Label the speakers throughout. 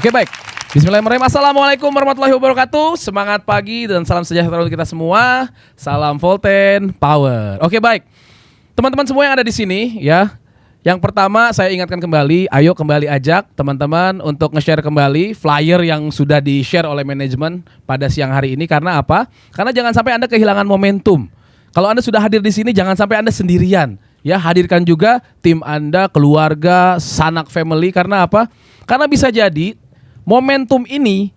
Speaker 1: Oke, baik. Bismillahirrahmanirrahim. Assalamualaikum warahmatullahi wabarakatuh. Semangat pagi dan salam sejahtera untuk kita semua. Salam Volten Power. Oke, baik. Teman-teman semua yang ada di sini ya. Yang pertama saya ingatkan kembali, ayo kembali ajak teman-teman untuk nge-share kembali flyer yang sudah di-share oleh manajemen pada siang hari ini. Karena apa? Karena jangan sampai Anda kehilangan momentum. Kalau Anda sudah hadir di sini, jangan sampai Anda sendirian. Ya, hadirkan juga tim Anda, keluarga, sanak family. Karena apa? Karena bisa jadi momentum ini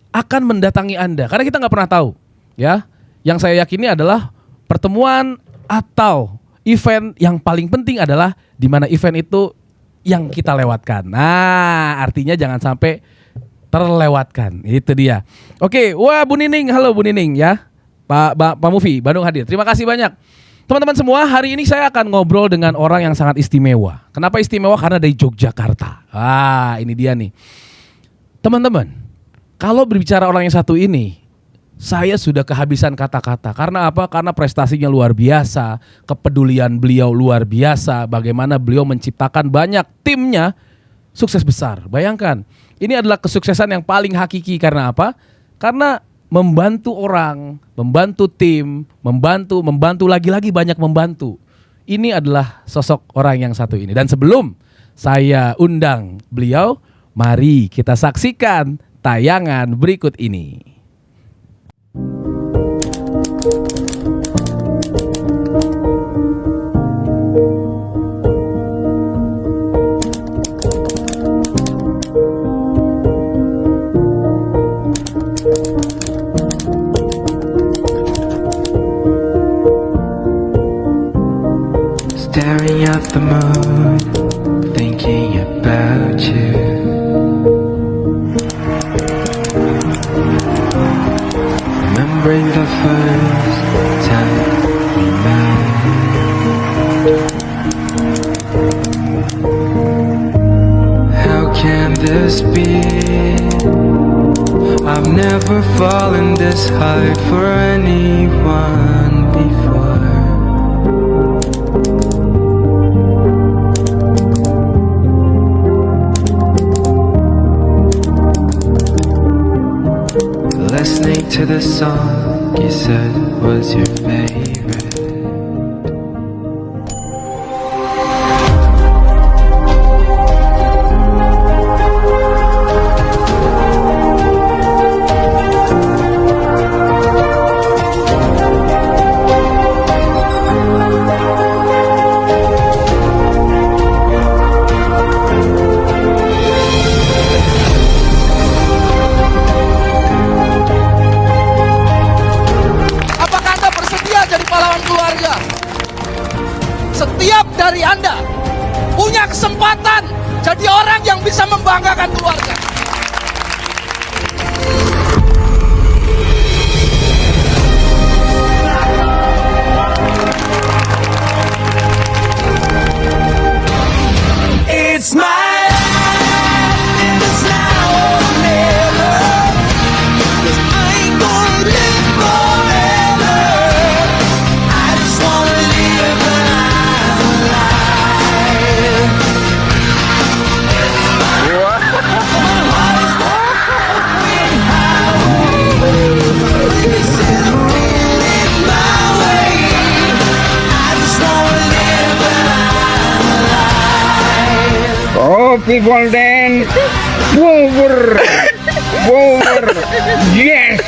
Speaker 1: akan mendatangi Anda. Karena kita nggak pernah tahu. Ya, yang saya yakini adalah pertemuan atau event yang paling penting adalah di mana event itu yang kita lewatkan. Nah, artinya jangan sampai terlewatkan. Itu dia. Oke, wah Bu Nining, halo Bu Nining ya. Pak Mufi, Bandung hadir. Terima kasih banyak. Teman-teman semua, hari ini saya akan ngobrol dengan orang yang sangat istimewa. Kenapa istimewa? Karena dari Yogyakarta. Ini dia nih. Teman-teman, kalau berbicara orang yang satu ini, saya sudah kehabisan kata-kata. Karena apa? Karena prestasinya luar biasa, kepedulian beliau luar biasa, bagaimana beliau menciptakan banyak timnya sukses besar. Bayangkan, ini adalah kesuksesan yang paling hakiki. Karena apa? Karena membantu orang, membantu tim, membantu lagi-lagi banyak membantu. Ini adalah sosok orang yang satu ini. Dan sebelum saya undang beliau, mari kita saksikan tayangan berikut ini.
Speaker 2: Staring at the moon, thinking about you. Remembering the first time we met. How can this be? I've never fallen this hard for anyone before. Listening to the song you said was your favorite.
Speaker 3: Setiap dari Anda punya kesempatan jadi orang yang bisa membanggakan keluarga. It's my life, it's now or never. 'Cause I ain't gonna live forever. I just wanna live
Speaker 4: Oh, people then power, yes.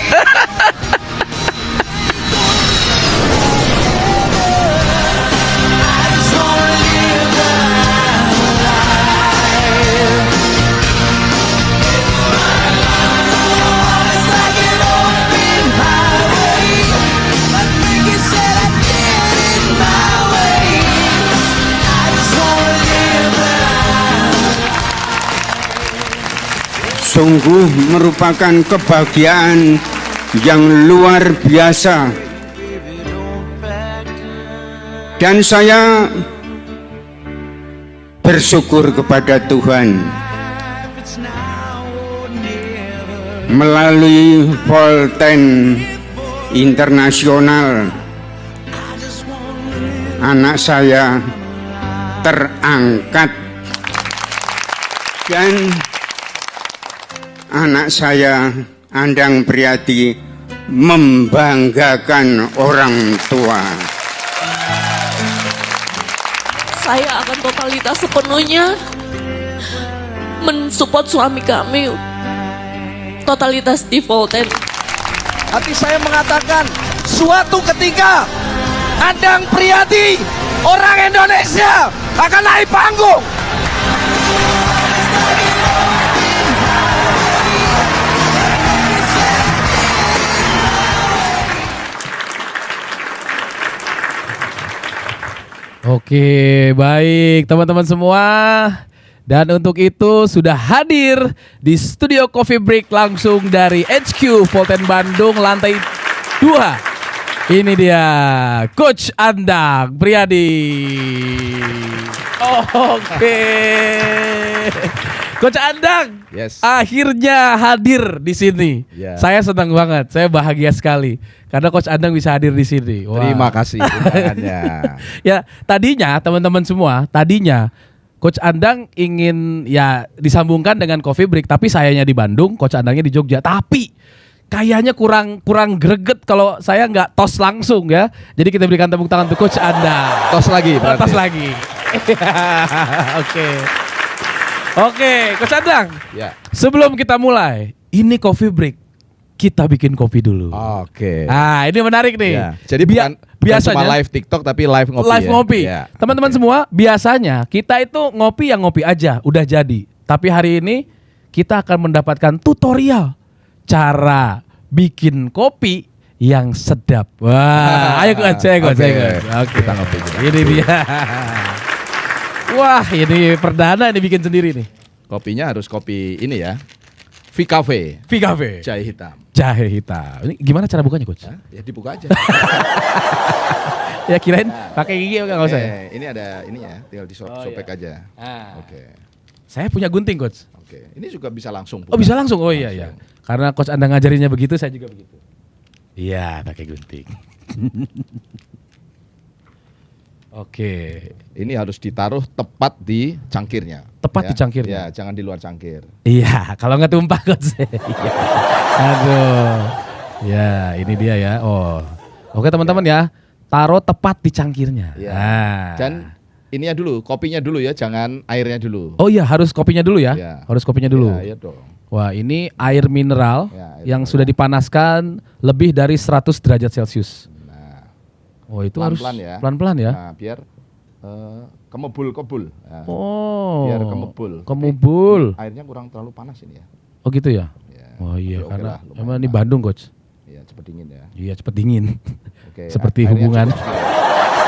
Speaker 4: Sungguh merupakan kebahagiaan yang luar biasa. Dan saya bersyukur kepada Tuhan melalui Volten Internasional anak saya terangkat dan anak saya Andang Priadi membanggakan orang tua.
Speaker 5: Saya akan totalitas sepenuhnya mensupport suami kami. Totalitas di Volten.
Speaker 3: Hati saya mengatakan, suatu ketika Andang Priadi, orang Indonesia, akan naik panggung.
Speaker 1: Oke, baik teman-teman semua. Dan untuk itu sudah hadir di studio Coffee Break langsung dari HQ Volten Bandung lantai 2. Ini dia Coach Andang Priadi. Oke. Coach Andang,
Speaker 6: Yes.
Speaker 1: akhirnya hadir di sini.
Speaker 6: Ya.
Speaker 1: Saya senang banget, saya bahagia sekali karena Coach Andang bisa hadir di sini. Wah.
Speaker 6: Terima kasih undangannya.
Speaker 1: Ya, tadinya teman-teman semua, Coach Andang ingin ya disambungkan dengan Coffee Break, tapi sayanya di Bandung, Coach Andangnya di Jogja. Tapi kayaknya kurang greget kalau saya nggak tos langsung ya. Jadi kita berikan tepuk tangan untuk Coach Andang.
Speaker 6: Tos lagi berarti.
Speaker 1: Tos lagi. Oke, Coach Andang.
Speaker 6: Ya.
Speaker 1: Sebelum kita mulai, ini Coffee Break. Kita bikin kopi dulu.
Speaker 6: Oke.
Speaker 1: Ah, ini menarik nih.
Speaker 6: Ya. Jadi bukan
Speaker 1: biasanya
Speaker 6: cuma live TikTok tapi live ngopi.
Speaker 1: live
Speaker 6: ya?
Speaker 1: ngopi.
Speaker 6: Ya.
Speaker 1: Teman-teman semua, biasanya kita itu ngopi yang ngopi aja, udah jadi. Tapi hari ini kita akan mendapatkan tutorial cara bikin kopi yang sedap. Wah, ayo Coach, saya Coach. Oke.
Speaker 6: Kita ngopi juga.
Speaker 1: Ini dia. Wah, ini perdana ini bikin sendiri nih.
Speaker 6: Kopinya harus kopi ini ya. V Cafe.
Speaker 1: V Cafe.
Speaker 6: Jahe hitam.
Speaker 1: Jahe hitam. Ini gimana cara bukanya, Coach?
Speaker 6: Hah? Ya dibuka aja.
Speaker 1: Ya kirain pakai gigi enggak usah. Ya?
Speaker 6: Ini ada ini ya, tinggal disobek aja.
Speaker 1: Ah.
Speaker 6: Oke.
Speaker 1: Saya punya gunting, Coach.
Speaker 6: Oke. Ini juga bisa langsung.
Speaker 1: Oh, bisa langsung. Oh iya
Speaker 6: Langsung.
Speaker 1: iya. Karena Coach Anda ngajarinnya begitu, saya juga begitu. Iya, pakai gunting. Oke.
Speaker 6: Ini harus ditaruh tepat di cangkirnya.
Speaker 1: Tepat di cangkirnya?
Speaker 6: Ya, jangan di luar cangkir.
Speaker 1: Iya, kalau nggak tumpah Coach. Iya. Aduh. Ya, ini dia ya. Oh. Oke, teman-teman ya. Taruh tepat di cangkirnya.
Speaker 6: Ya.
Speaker 1: Nah.
Speaker 6: Dan ininya dulu, kopinya dulu ya, jangan airnya dulu.
Speaker 1: Oh iya, harus kopinya dulu ya.
Speaker 6: Ya.
Speaker 1: Harus kopinya dulu.
Speaker 6: Ya, iya dong.
Speaker 1: Wah, ini air mineral
Speaker 6: Ya, air
Speaker 1: yang
Speaker 6: mineral.
Speaker 1: sudah dipanaskan lebih dari 100 derajat Celcius.
Speaker 6: Nah,
Speaker 1: Oh, itu harus
Speaker 6: pelan-pelan ya.
Speaker 1: pelan-pelan ya.
Speaker 6: Nah, biar kemebul-kebul. Nah,
Speaker 1: Oh.
Speaker 6: biar kemebul.
Speaker 1: Kemebul.
Speaker 6: Airnya kurang terlalu panas ini ya.
Speaker 1: Oh gitu ya.
Speaker 6: Ya,
Speaker 1: Oh iya,
Speaker 6: oke
Speaker 1: karena
Speaker 6: lah, lumayan
Speaker 1: emang di
Speaker 6: lah.
Speaker 1: Bandung, Coach.
Speaker 6: Iya, cepet dingin ya.
Speaker 1: Iya, cepet dingin.
Speaker 6: Oke.
Speaker 1: Seperti
Speaker 6: airnya
Speaker 1: hubungan.
Speaker 6: cukup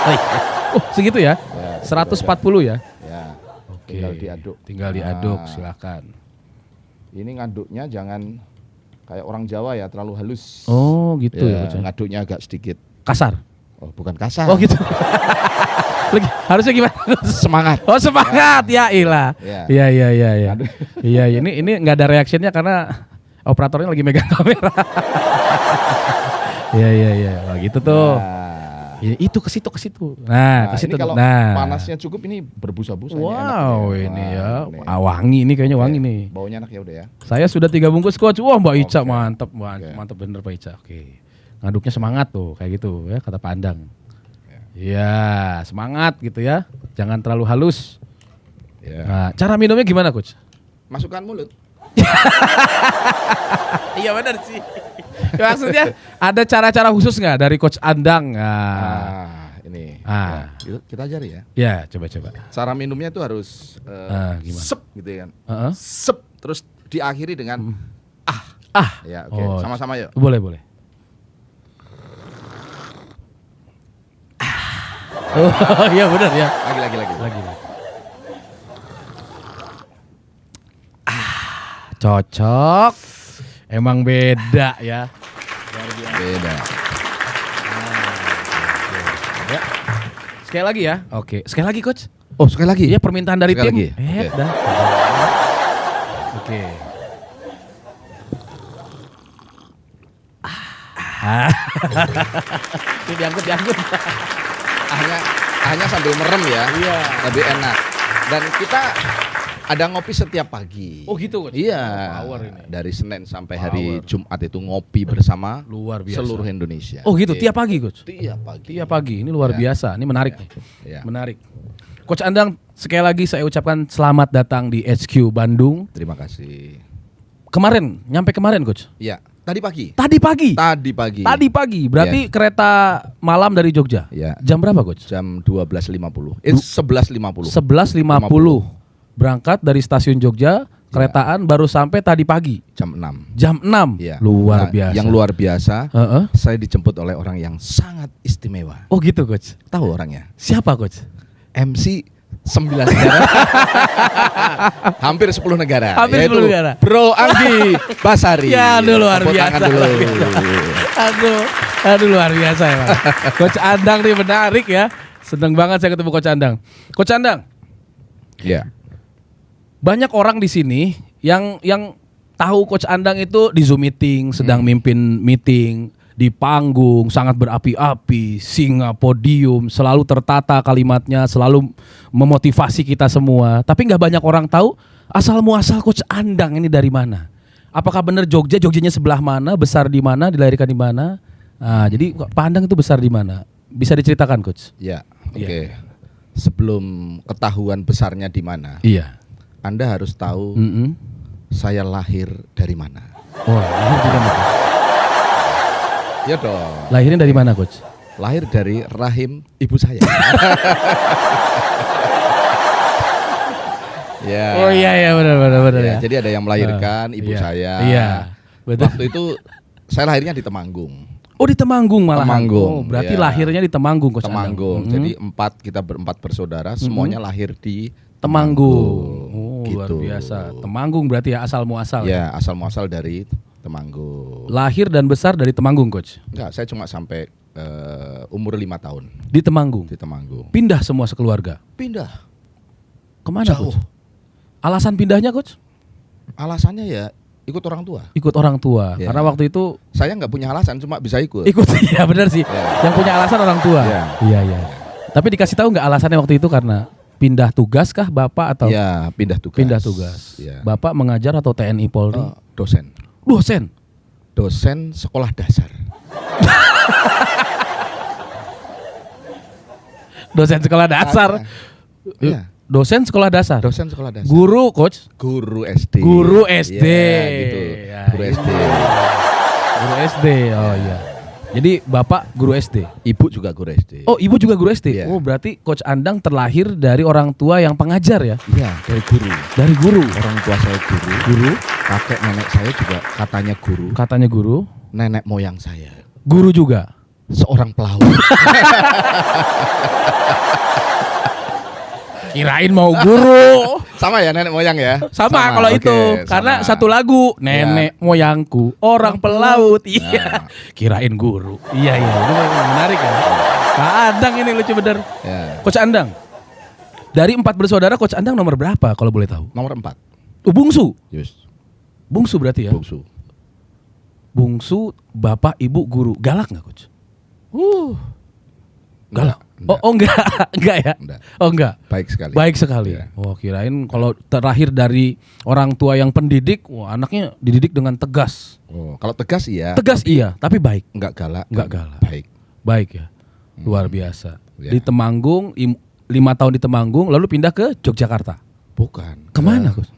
Speaker 6: sedikit.
Speaker 1: Oh, segitu ya?
Speaker 6: Ya,
Speaker 1: 140 ya?
Speaker 6: Ya.
Speaker 1: Oke.
Speaker 6: Tinggal diaduk.
Speaker 1: Tinggal diaduk,
Speaker 6: Nah,
Speaker 1: silakan.
Speaker 6: Ini ngaduknya jangan kayak orang Jawa ya, terlalu halus.
Speaker 1: Oh, gitu ya,
Speaker 6: Ya,
Speaker 1: Coach.
Speaker 6: ngaduknya agak sedikit.
Speaker 1: Kasar.
Speaker 6: Oh, bukan kasar.
Speaker 1: Oh, gitu. Harusnya gimana?
Speaker 6: Semangat.
Speaker 1: Oh, semangat ya, ilah.
Speaker 6: Ya.
Speaker 1: Iya, iya, iya, iya. Iya, ini nggak ada reactionnya karena operatornya lagi megang kamera. Iya, iya, iya. Wah, gitu tuh.
Speaker 6: Nah,
Speaker 1: Itu ke situ, ke situ. Nah, ke situ.
Speaker 6: ini kalau
Speaker 1: Nah.
Speaker 6: panasnya cukup ini berbusa-busa.
Speaker 1: Wow,
Speaker 6: enak
Speaker 1: ini
Speaker 6: Wah,
Speaker 1: ya.
Speaker 6: ini.
Speaker 1: Wangi ini kayaknya wangi
Speaker 6: Oke,
Speaker 1: nih.
Speaker 6: Baunya enak ya udah ya.
Speaker 1: Saya sudah 3 bungkus, Coach. Wah, Mbak Ica
Speaker 6: Oke.
Speaker 1: mantep,
Speaker 6: Oke.
Speaker 1: mantep bener Pak Ica. Oke. Ngaduknya semangat tuh, kayak gitu ya kata Pandang. Iya, semangat gitu ya. Jangan terlalu halus.
Speaker 6: Ya.
Speaker 1: Nah, cara minumnya gimana, Coach?
Speaker 6: Masukkan mulut.
Speaker 1: Iya benar sih. Ya, maksudnya ada cara-cara khusus nggak dari Coach Andang? Nah,
Speaker 6: Ini.
Speaker 1: Ah.
Speaker 6: Ya, kita ajari ya.
Speaker 1: ya coba-coba.
Speaker 6: Cara minumnya itu harus
Speaker 1: Gimana?
Speaker 6: sep gitu kan.
Speaker 1: Heeh.
Speaker 6: Sep terus diakhiri dengan
Speaker 1: Ah,
Speaker 6: ya oke.
Speaker 1: Oh.
Speaker 6: Sama-sama yuk.
Speaker 1: boleh boleh. Oh iya benar ya.
Speaker 6: Lagi.
Speaker 1: Lagi. Cocok. Emang beda ya.
Speaker 6: Beda.
Speaker 1: Ya. Sekali lagi ya. Oke, sekali lagi Coach.
Speaker 6: Oh, sekali lagi.
Speaker 1: Iya permintaan dari
Speaker 6: Sekali
Speaker 1: tim.
Speaker 6: lagi. Oke.
Speaker 1: Dah. Oke. Ini diangkut.
Speaker 6: Hanya sambil merem ya.
Speaker 1: Iya.
Speaker 6: Lebih enak. Dan kita Ada ngopi setiap pagi.
Speaker 1: Oh gitu, Coach.
Speaker 6: Iya.
Speaker 1: Power ini.
Speaker 6: Dari Senin sampai hari Jumat itu ngopi bersama
Speaker 1: Luar biasa.
Speaker 6: seluruh Indonesia.
Speaker 1: Oh gitu,
Speaker 6: Iya.
Speaker 1: tiap pagi, Coach.
Speaker 6: Tiap pagi.
Speaker 1: Tiap pagi. Ini luar biasa. Ini menarik nih.
Speaker 6: Iya.
Speaker 1: Menarik. Coach Andang, sekali lagi saya ucapkan selamat datang di HQ Bandung.
Speaker 6: Terima kasih.
Speaker 1: Nyampe kemarin, Coach.
Speaker 6: Iya. Tadi pagi.
Speaker 1: Tadi pagi.
Speaker 6: Tadi pagi.
Speaker 1: Tadi pagi. Berarti kereta malam dari Jogja.
Speaker 6: Iya.
Speaker 1: Jam berapa, Coach?
Speaker 6: Jam 12.50. 11.50.
Speaker 1: 11.50. Berangkat dari stasiun Jogja, keretaan baru sampai tadi pagi.
Speaker 6: Jam 6.
Speaker 1: Jam 6.
Speaker 6: Iya.
Speaker 1: Luar
Speaker 6: Nah,
Speaker 1: biasa.
Speaker 6: Yang luar biasa,
Speaker 1: Heeh.
Speaker 6: saya dijemput oleh orang yang sangat istimewa.
Speaker 1: Oh gitu, Coach.
Speaker 6: Tahu orangnya?
Speaker 1: Siapa, Coach?
Speaker 6: MC 9 negara. Hampir 10 negara.
Speaker 1: Hampir 10
Speaker 6: yaitu
Speaker 1: negara.
Speaker 6: Bro Anggi Basari.
Speaker 1: Ya, aduh, luar
Speaker 6: Tepuk
Speaker 1: biasa,
Speaker 6: tangan dulu.
Speaker 1: luar biasa. Aduh luar biasa ya, Pak. Coach Andang nih menarik ya. Seneng banget saya ketemu Coach Andang. Coach Andang,
Speaker 6: Ya.
Speaker 1: banyak orang di sini yang tahu Coach Andang itu di Zoom meeting, sedang mimpin meeting, di panggung, sangat berapi-api, singa podium, selalu tertata kalimatnya, selalu memotivasi kita semua. Tapi nggak banyak orang tahu asal muasal Coach Andang ini dari mana. Apakah benar Jogja? Jogjanya sebelah mana? Besar di mana? Dilahirkan di mana? Nah, jadi Pak Andang itu besar di mana? Bisa diceritakan, Coach?
Speaker 6: Ya, oke.
Speaker 1: Iya.
Speaker 6: Sebelum ketahuan besarnya di mana,
Speaker 1: Iya.
Speaker 6: Anda harus tahu saya lahir dari mana.
Speaker 1: Wah, lahir di mana, Coach?
Speaker 6: Ya dong.
Speaker 1: Lahirnya dari mana, Coach?
Speaker 6: Lahir dari rahim ibu saya. Ya.
Speaker 1: Oh iya benar
Speaker 6: Ya,
Speaker 1: ya.
Speaker 6: jadi ada yang melahirkan ibu
Speaker 1: Iya.
Speaker 6: saya.
Speaker 1: Iya. Betul.
Speaker 6: Waktu itu saya lahirnya di Temanggung.
Speaker 1: Oh di Temanggung malah.
Speaker 6: Temanggung,
Speaker 1: Oh, berarti
Speaker 6: iya.
Speaker 1: lahirnya di Temanggung, Coach Andang.
Speaker 6: Temanggung.
Speaker 1: Mhm.
Speaker 6: Jadi kita berempat bersaudara, semuanya lahir di
Speaker 1: Temanggung. Oh, luar
Speaker 6: Gitu.
Speaker 1: biasa. Temanggung berarti ya asal muasal.
Speaker 6: Ya, asal muasal dari Temanggung.
Speaker 1: Lahir dan besar dari Temanggung, Coach.
Speaker 6: Enggak, saya cuma sampai umur 5 tahun
Speaker 1: Di Temanggung.
Speaker 6: di Temanggung.
Speaker 1: Pindah semua sekeluarga.
Speaker 6: Pindah.
Speaker 1: Kemana,
Speaker 6: Jauh.
Speaker 1: Coach? Alasan pindahnya, Coach?
Speaker 6: Alasannya ya ikut orang tua.
Speaker 1: Ikut orang tua.
Speaker 6: Ya.
Speaker 1: Karena waktu itu
Speaker 6: Saya nggak punya alasan, cuma bisa ikut.
Speaker 1: ikut. Iya benar sih.
Speaker 6: Ya.
Speaker 1: Yang punya alasan orang tua.
Speaker 6: Ya.
Speaker 1: Iya. Tapi dikasih tahu nggak alasannya waktu itu karena pindah tugas kah Bapak atau
Speaker 6: Ya, pindah tugas.
Speaker 1: pindah tugas?
Speaker 6: Ya.
Speaker 1: Bapak mengajar atau TNI Polri?
Speaker 6: Dosen.
Speaker 1: Dosen.
Speaker 6: Dosen sekolah dasar.
Speaker 1: Dosen sekolah dasar.
Speaker 6: Iya.
Speaker 1: Dosen sekolah dasar.
Speaker 6: Dosen sekolah dasar.
Speaker 1: Guru, Coach.
Speaker 6: Guru SD.
Speaker 1: Guru SD.
Speaker 6: Ya, gitu.
Speaker 1: Ya,
Speaker 6: Guru
Speaker 1: ini.
Speaker 6: SD.
Speaker 1: Guru SD. Oh iya. Jadi Bapak guru SD.
Speaker 6: Ibu juga guru SD.
Speaker 1: Oh, Ibu juga guru SD.
Speaker 6: Iya.
Speaker 1: Oh, berarti Coach Andang terlahir dari orang tua yang pengajar ya?
Speaker 6: Iya, dari guru.
Speaker 1: Dari guru.
Speaker 6: Orang tua saya guru.
Speaker 1: Guru,
Speaker 6: Kakek nenek saya juga katanya guru.
Speaker 1: katanya guru.
Speaker 6: Nenek moyang saya
Speaker 1: Guru juga.
Speaker 6: seorang pelawak.
Speaker 1: Kirain mau guru.
Speaker 6: Sama ya nenek moyang ya?
Speaker 1: Sama kalau
Speaker 6: oke,
Speaker 1: itu karena
Speaker 6: sama.
Speaker 1: satu lagu nenek moyangku orang pelaut. Iya. Kirain guru. Iya ini menarik ya. Pak Andang ini lucu bener.
Speaker 6: Ya.
Speaker 1: Coach Andang. Dari 4 bersaudara Coach Andang nomor berapa kalau boleh tahu?
Speaker 6: Nomor 4.
Speaker 1: Oh, bungsu.
Speaker 6: Yes.
Speaker 1: Bungsu berarti ya?
Speaker 6: Bungsu.
Speaker 1: Bungsu, bapak, ibu, guru. Galak nggak, Coach? Galak.
Speaker 6: Enggak.
Speaker 1: Oh enggak, enggak ya?
Speaker 6: Enggak.
Speaker 1: Oh enggak.
Speaker 6: Baik sekali.
Speaker 1: Baik sekali.
Speaker 6: Ya.
Speaker 1: Oh, kirain kalau terlahir dari orang tua yang pendidik, wah anaknya dididik dengan tegas.
Speaker 6: Oh, kalau tegas iya.
Speaker 1: Tegas iya, tapi baik.
Speaker 6: Enggak galak.
Speaker 1: Enggak
Speaker 6: dan
Speaker 1: galak.
Speaker 6: Baik.
Speaker 1: Baik ya. Luar biasa.
Speaker 6: Ya.
Speaker 1: Di Temanggung 5 tahun di Temanggung lalu pindah ke Yogyakarta.
Speaker 6: Bukan.
Speaker 1: Kemana,
Speaker 6: Ke,
Speaker 1: Gus?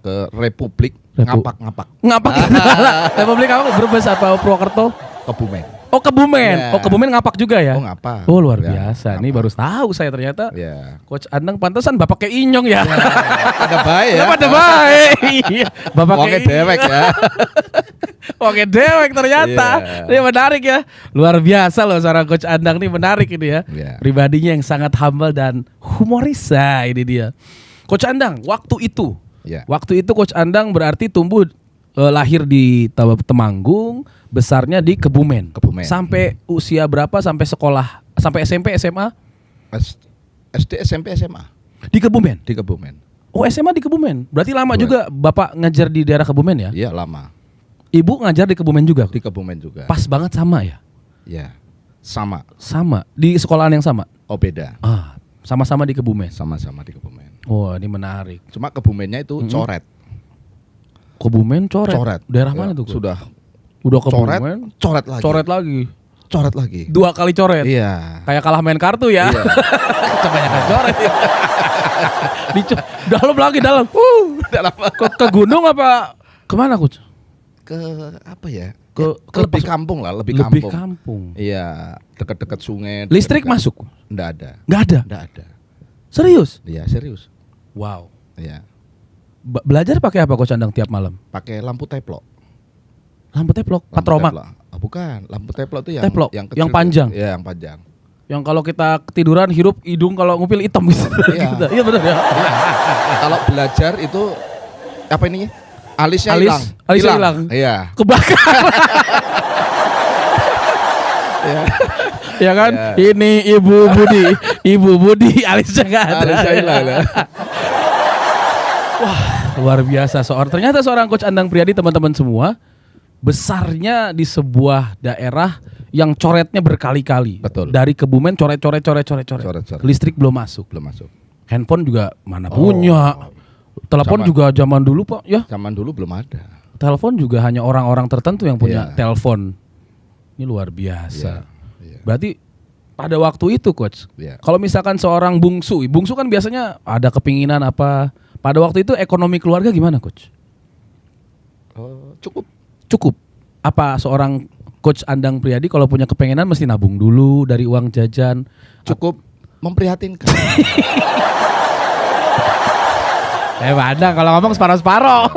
Speaker 6: ke Republik Ngapak-ngapak.
Speaker 1: Ngapak gimana? Republik apa? Brebes apa Purwokerto?
Speaker 6: Kebumen.
Speaker 1: Oh Kebumen.
Speaker 6: Ya.
Speaker 1: Oh Kebumen ngapak juga ya?
Speaker 6: Oh, ngapak.
Speaker 1: Oh luar
Speaker 6: Ya,
Speaker 1: biasa. Ini
Speaker 6: ngapak.
Speaker 1: baru tahu saya ternyata.
Speaker 6: Ya.
Speaker 1: Coach Andang pantesan bapak kayak Inyong ya.
Speaker 6: Ada baik ya.
Speaker 1: Pada baik. Iya. Bapak
Speaker 6: Oke
Speaker 1: kayak
Speaker 6: dewek ya.
Speaker 1: Oke dewek ternyata.
Speaker 6: Iya.
Speaker 1: Ini menarik ya. Luar biasa loh seorang Coach Andang ini menarik ini ya.
Speaker 6: Iya.
Speaker 1: Pribadinya yang sangat humble dan humoris. Nah, ini dia. Coach Andang, waktu itu.
Speaker 6: Ya.
Speaker 1: Waktu itu Coach Andang berarti tumbuh lahir di Temanggung, besarnya di Kebumen.
Speaker 6: Kebumen.
Speaker 1: Sampai usia berapa sampai sekolah? Sampai SMP, SMA?
Speaker 6: SD, SMP, SMA
Speaker 1: Di Kebumen.
Speaker 6: di Kebumen.
Speaker 1: Oh, SMA di Kebumen. Berarti lama
Speaker 6: Kebumen.
Speaker 1: juga Bapak ngajar di daerah Kebumen ya?
Speaker 6: Iya, lama.
Speaker 1: Ibu ngajar di Kebumen juga?
Speaker 6: Di Kebumen juga.
Speaker 1: Pas banget sama ya?
Speaker 6: Ya. Sama.
Speaker 1: Sama. Di sekolahan yang sama?
Speaker 6: Oh, beda.
Speaker 1: Ah, sama-sama di Kebumen.
Speaker 6: Sama-sama di Kebumen.
Speaker 1: Wah, ini menarik.
Speaker 6: Cuma Kebumennya itu coret.
Speaker 1: Kebumen coret.
Speaker 6: Coret.
Speaker 1: Daerah
Speaker 6: Ya,
Speaker 1: mana tuh? Coach?
Speaker 6: coret,
Speaker 1: Udah Kebumen.
Speaker 6: coret lagi.
Speaker 1: Coret lagi.
Speaker 6: Coret lagi.
Speaker 1: 2 kali coret.
Speaker 6: Iya.
Speaker 1: Kayak kalah main kartu ya.
Speaker 6: Iya.
Speaker 1: Kebanyakan coret. Ya. Dalam lagi dalam.
Speaker 6: Dalam
Speaker 1: Ke gunung apa kemana coach?
Speaker 6: ke apa ya?
Speaker 1: Ke
Speaker 6: lebih kampung lah, lebih kampung. Iya, dekat-dekat sungai.
Speaker 1: Listrik
Speaker 6: dekat-
Speaker 1: masuk?
Speaker 6: Nggak ada.
Speaker 1: Nggak ada.
Speaker 6: Nggak ada.
Speaker 1: Serius?
Speaker 6: Iya, serius.
Speaker 1: Wow.
Speaker 6: Iya.
Speaker 1: Belajar pakai apa coach Andang tiap malam?
Speaker 6: Pakai lampu teplok.
Speaker 1: Lampu teplok,
Speaker 6: Lampu
Speaker 1: patromak.
Speaker 6: teplok. Ah, bukan, lampu teplok itu yang
Speaker 1: Teplok,
Speaker 6: yang
Speaker 1: yang
Speaker 6: kecil.
Speaker 1: panjang.
Speaker 6: Iya, yang panjang.
Speaker 1: Yang kalau kita ketiduran hirup hidung kalau ngupil hitam gitu.
Speaker 6: Iya.
Speaker 1: Gitu. Iya benar ya.
Speaker 6: Kalau belajar itu apa ininya? Alisnya hilang.
Speaker 1: Alisnya hilang.
Speaker 6: Iya.
Speaker 1: Kebakar.
Speaker 6: Iya.
Speaker 1: Ya kan?
Speaker 6: Ya.
Speaker 1: Ini Ibu Budi alisnya nggak ada.
Speaker 6: Alisnya hilang.
Speaker 1: Wah, luar biasa ternyata seorang coach Andang Priadi teman-teman semua besarnya di sebuah daerah yang coretnya berkali-kali.
Speaker 6: Betul.
Speaker 1: Dari Kebumen coret.
Speaker 6: Coret.
Speaker 1: Listrik belum masuk.
Speaker 6: Belum masuk.
Speaker 1: Handphone juga mana punya. Telepon
Speaker 6: Zaman-
Speaker 1: juga zaman dulu Pak ya.
Speaker 6: Zaman dulu belum ada.
Speaker 1: Telepon juga hanya orang-orang tertentu yang punya
Speaker 6: Iya.
Speaker 1: telepon. Ini luar biasa.
Speaker 6: Iya.
Speaker 1: Berarti pada waktu itu coach,
Speaker 6: Iya.
Speaker 1: kalau misalkan seorang bungsu kan biasanya ada kepinginan apa. Pada waktu itu ekonomi keluarga gimana coach?
Speaker 6: Cukup.
Speaker 1: Cukup. Apa seorang coach Andang Priadi kalau punya kepengenan mesti nabung dulu dari uang jajan?
Speaker 6: Cukup memprihatinkan.
Speaker 1: Andang kalau ngomong separoh-separoh.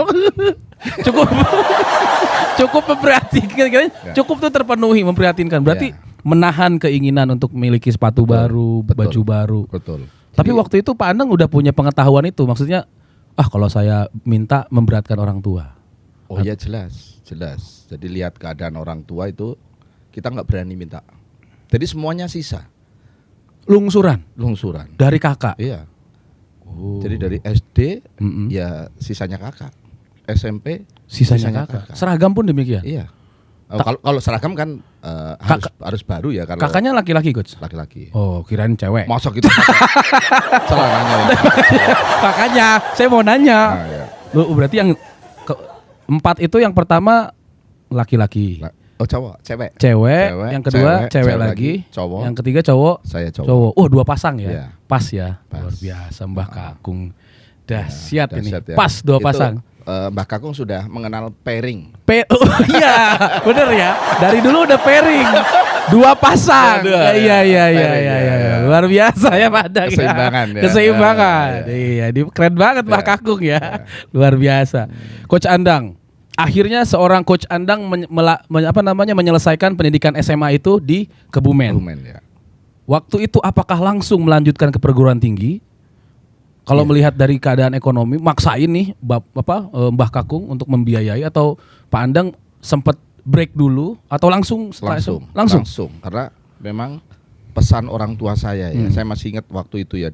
Speaker 1: cukup memprihatinkan. Cukup tuh terpenuhi memprihatinkan. Berarti menahan keinginan untuk memiliki sepatu baru,
Speaker 6: betul.
Speaker 1: baju baru.
Speaker 6: Betul.
Speaker 1: Tapi
Speaker 6: Jadi-
Speaker 1: waktu itu Pak Andang udah punya pengetahuan itu. Maksudnya, kalau saya minta memberatkan orang tua.
Speaker 6: Oh iya jelas. Jadi lihat keadaan orang tua itu kita nggak berani minta. Jadi semuanya sisa,
Speaker 1: Lungsuran
Speaker 6: lungsuran.
Speaker 1: dari kakak.
Speaker 6: Iya.
Speaker 1: Oh.
Speaker 6: Jadi dari SD
Speaker 1: Mm-mm.
Speaker 6: ya sisanya kakak. SMP
Speaker 1: Sisanya kakak. Seragam pun demikian.
Speaker 6: Iya. Kalau seragam kan harus baru ya kalau
Speaker 1: Kakaknya laki-laki coach.
Speaker 6: laki-laki.
Speaker 1: Oh, kirain cewek.
Speaker 6: Masa gitu celananya ya.
Speaker 1: Makanya saya mau nanya.
Speaker 6: Nah, ya.
Speaker 1: Lu berarti yang keempat itu yang pertama laki-laki.
Speaker 6: Oh cowok, cewek.
Speaker 1: Cewek, yang kedua cewek lagi,
Speaker 6: cowok.
Speaker 1: yang ketiga cowok.
Speaker 6: Saya cowok.
Speaker 1: Cowok. Oh, 2 pasang ya.
Speaker 6: Iya.
Speaker 1: Pas ya.
Speaker 6: Pas.
Speaker 1: Luar biasa Mbah Kakung. Dahsyat ini.
Speaker 6: Dahsyat ya.
Speaker 1: Pas 2
Speaker 6: Itu,
Speaker 1: pasang.
Speaker 6: Mbah Kakung sudah mengenal pairing.
Speaker 1: Oh iya, bener ya. Dari dulu udah pairing. 2 pasang.
Speaker 6: Dua,
Speaker 1: Iya.
Speaker 6: pairing, ya.
Speaker 1: Luar biasa ya Pak Andang.
Speaker 6: Keseimbangan ya.
Speaker 1: Keseimbangan.
Speaker 6: Ya.
Speaker 1: Iya, dia keren banget Mbah
Speaker 6: Ya.
Speaker 1: Kakung ya. Luar biasa. Coach Andang. Akhirnya seorang coach Andang menyelesaikan pendidikan SMA itu di Kebumen.
Speaker 6: Kebumen ya.
Speaker 1: Waktu itu apakah langsung melanjutkan ke perguruan tinggi? Kalau melihat dari keadaan ekonomi, maksain nih Mbah Kakung untuk membiayai atau Pak Andang sempat break dulu atau langsung setelah
Speaker 6: Langsung.
Speaker 1: SMA? Langsung.
Speaker 6: Karena memang pesan orang tua saya ya. Saya masih ingat waktu itu ya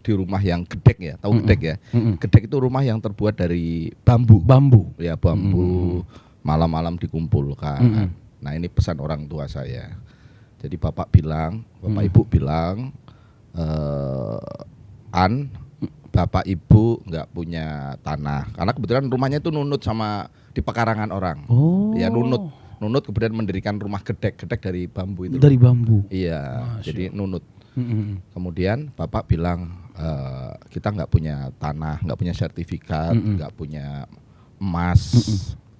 Speaker 6: di rumah yang gedek ya, tahu gedek ya. Gedek itu rumah yang terbuat dari bambu.
Speaker 1: Bambu.
Speaker 6: Ya bambu. Malam-malam dikumpulkan. Nah ini pesan orang tua saya. Jadi bapak ibu bilang, bapak ibu nggak punya tanah. Karena kebetulan rumahnya itu nunut sama di pekarangan orang.
Speaker 1: Oh.
Speaker 6: Ya nunut kemudian mendirikan rumah gedek dari bambu itu.
Speaker 1: Dari bambu.
Speaker 6: Iya, jadi nunut.
Speaker 1: Mm-mm.
Speaker 6: Kemudian bapak bilang kita nggak punya tanah, nggak punya sertifikat, nggak punya emas,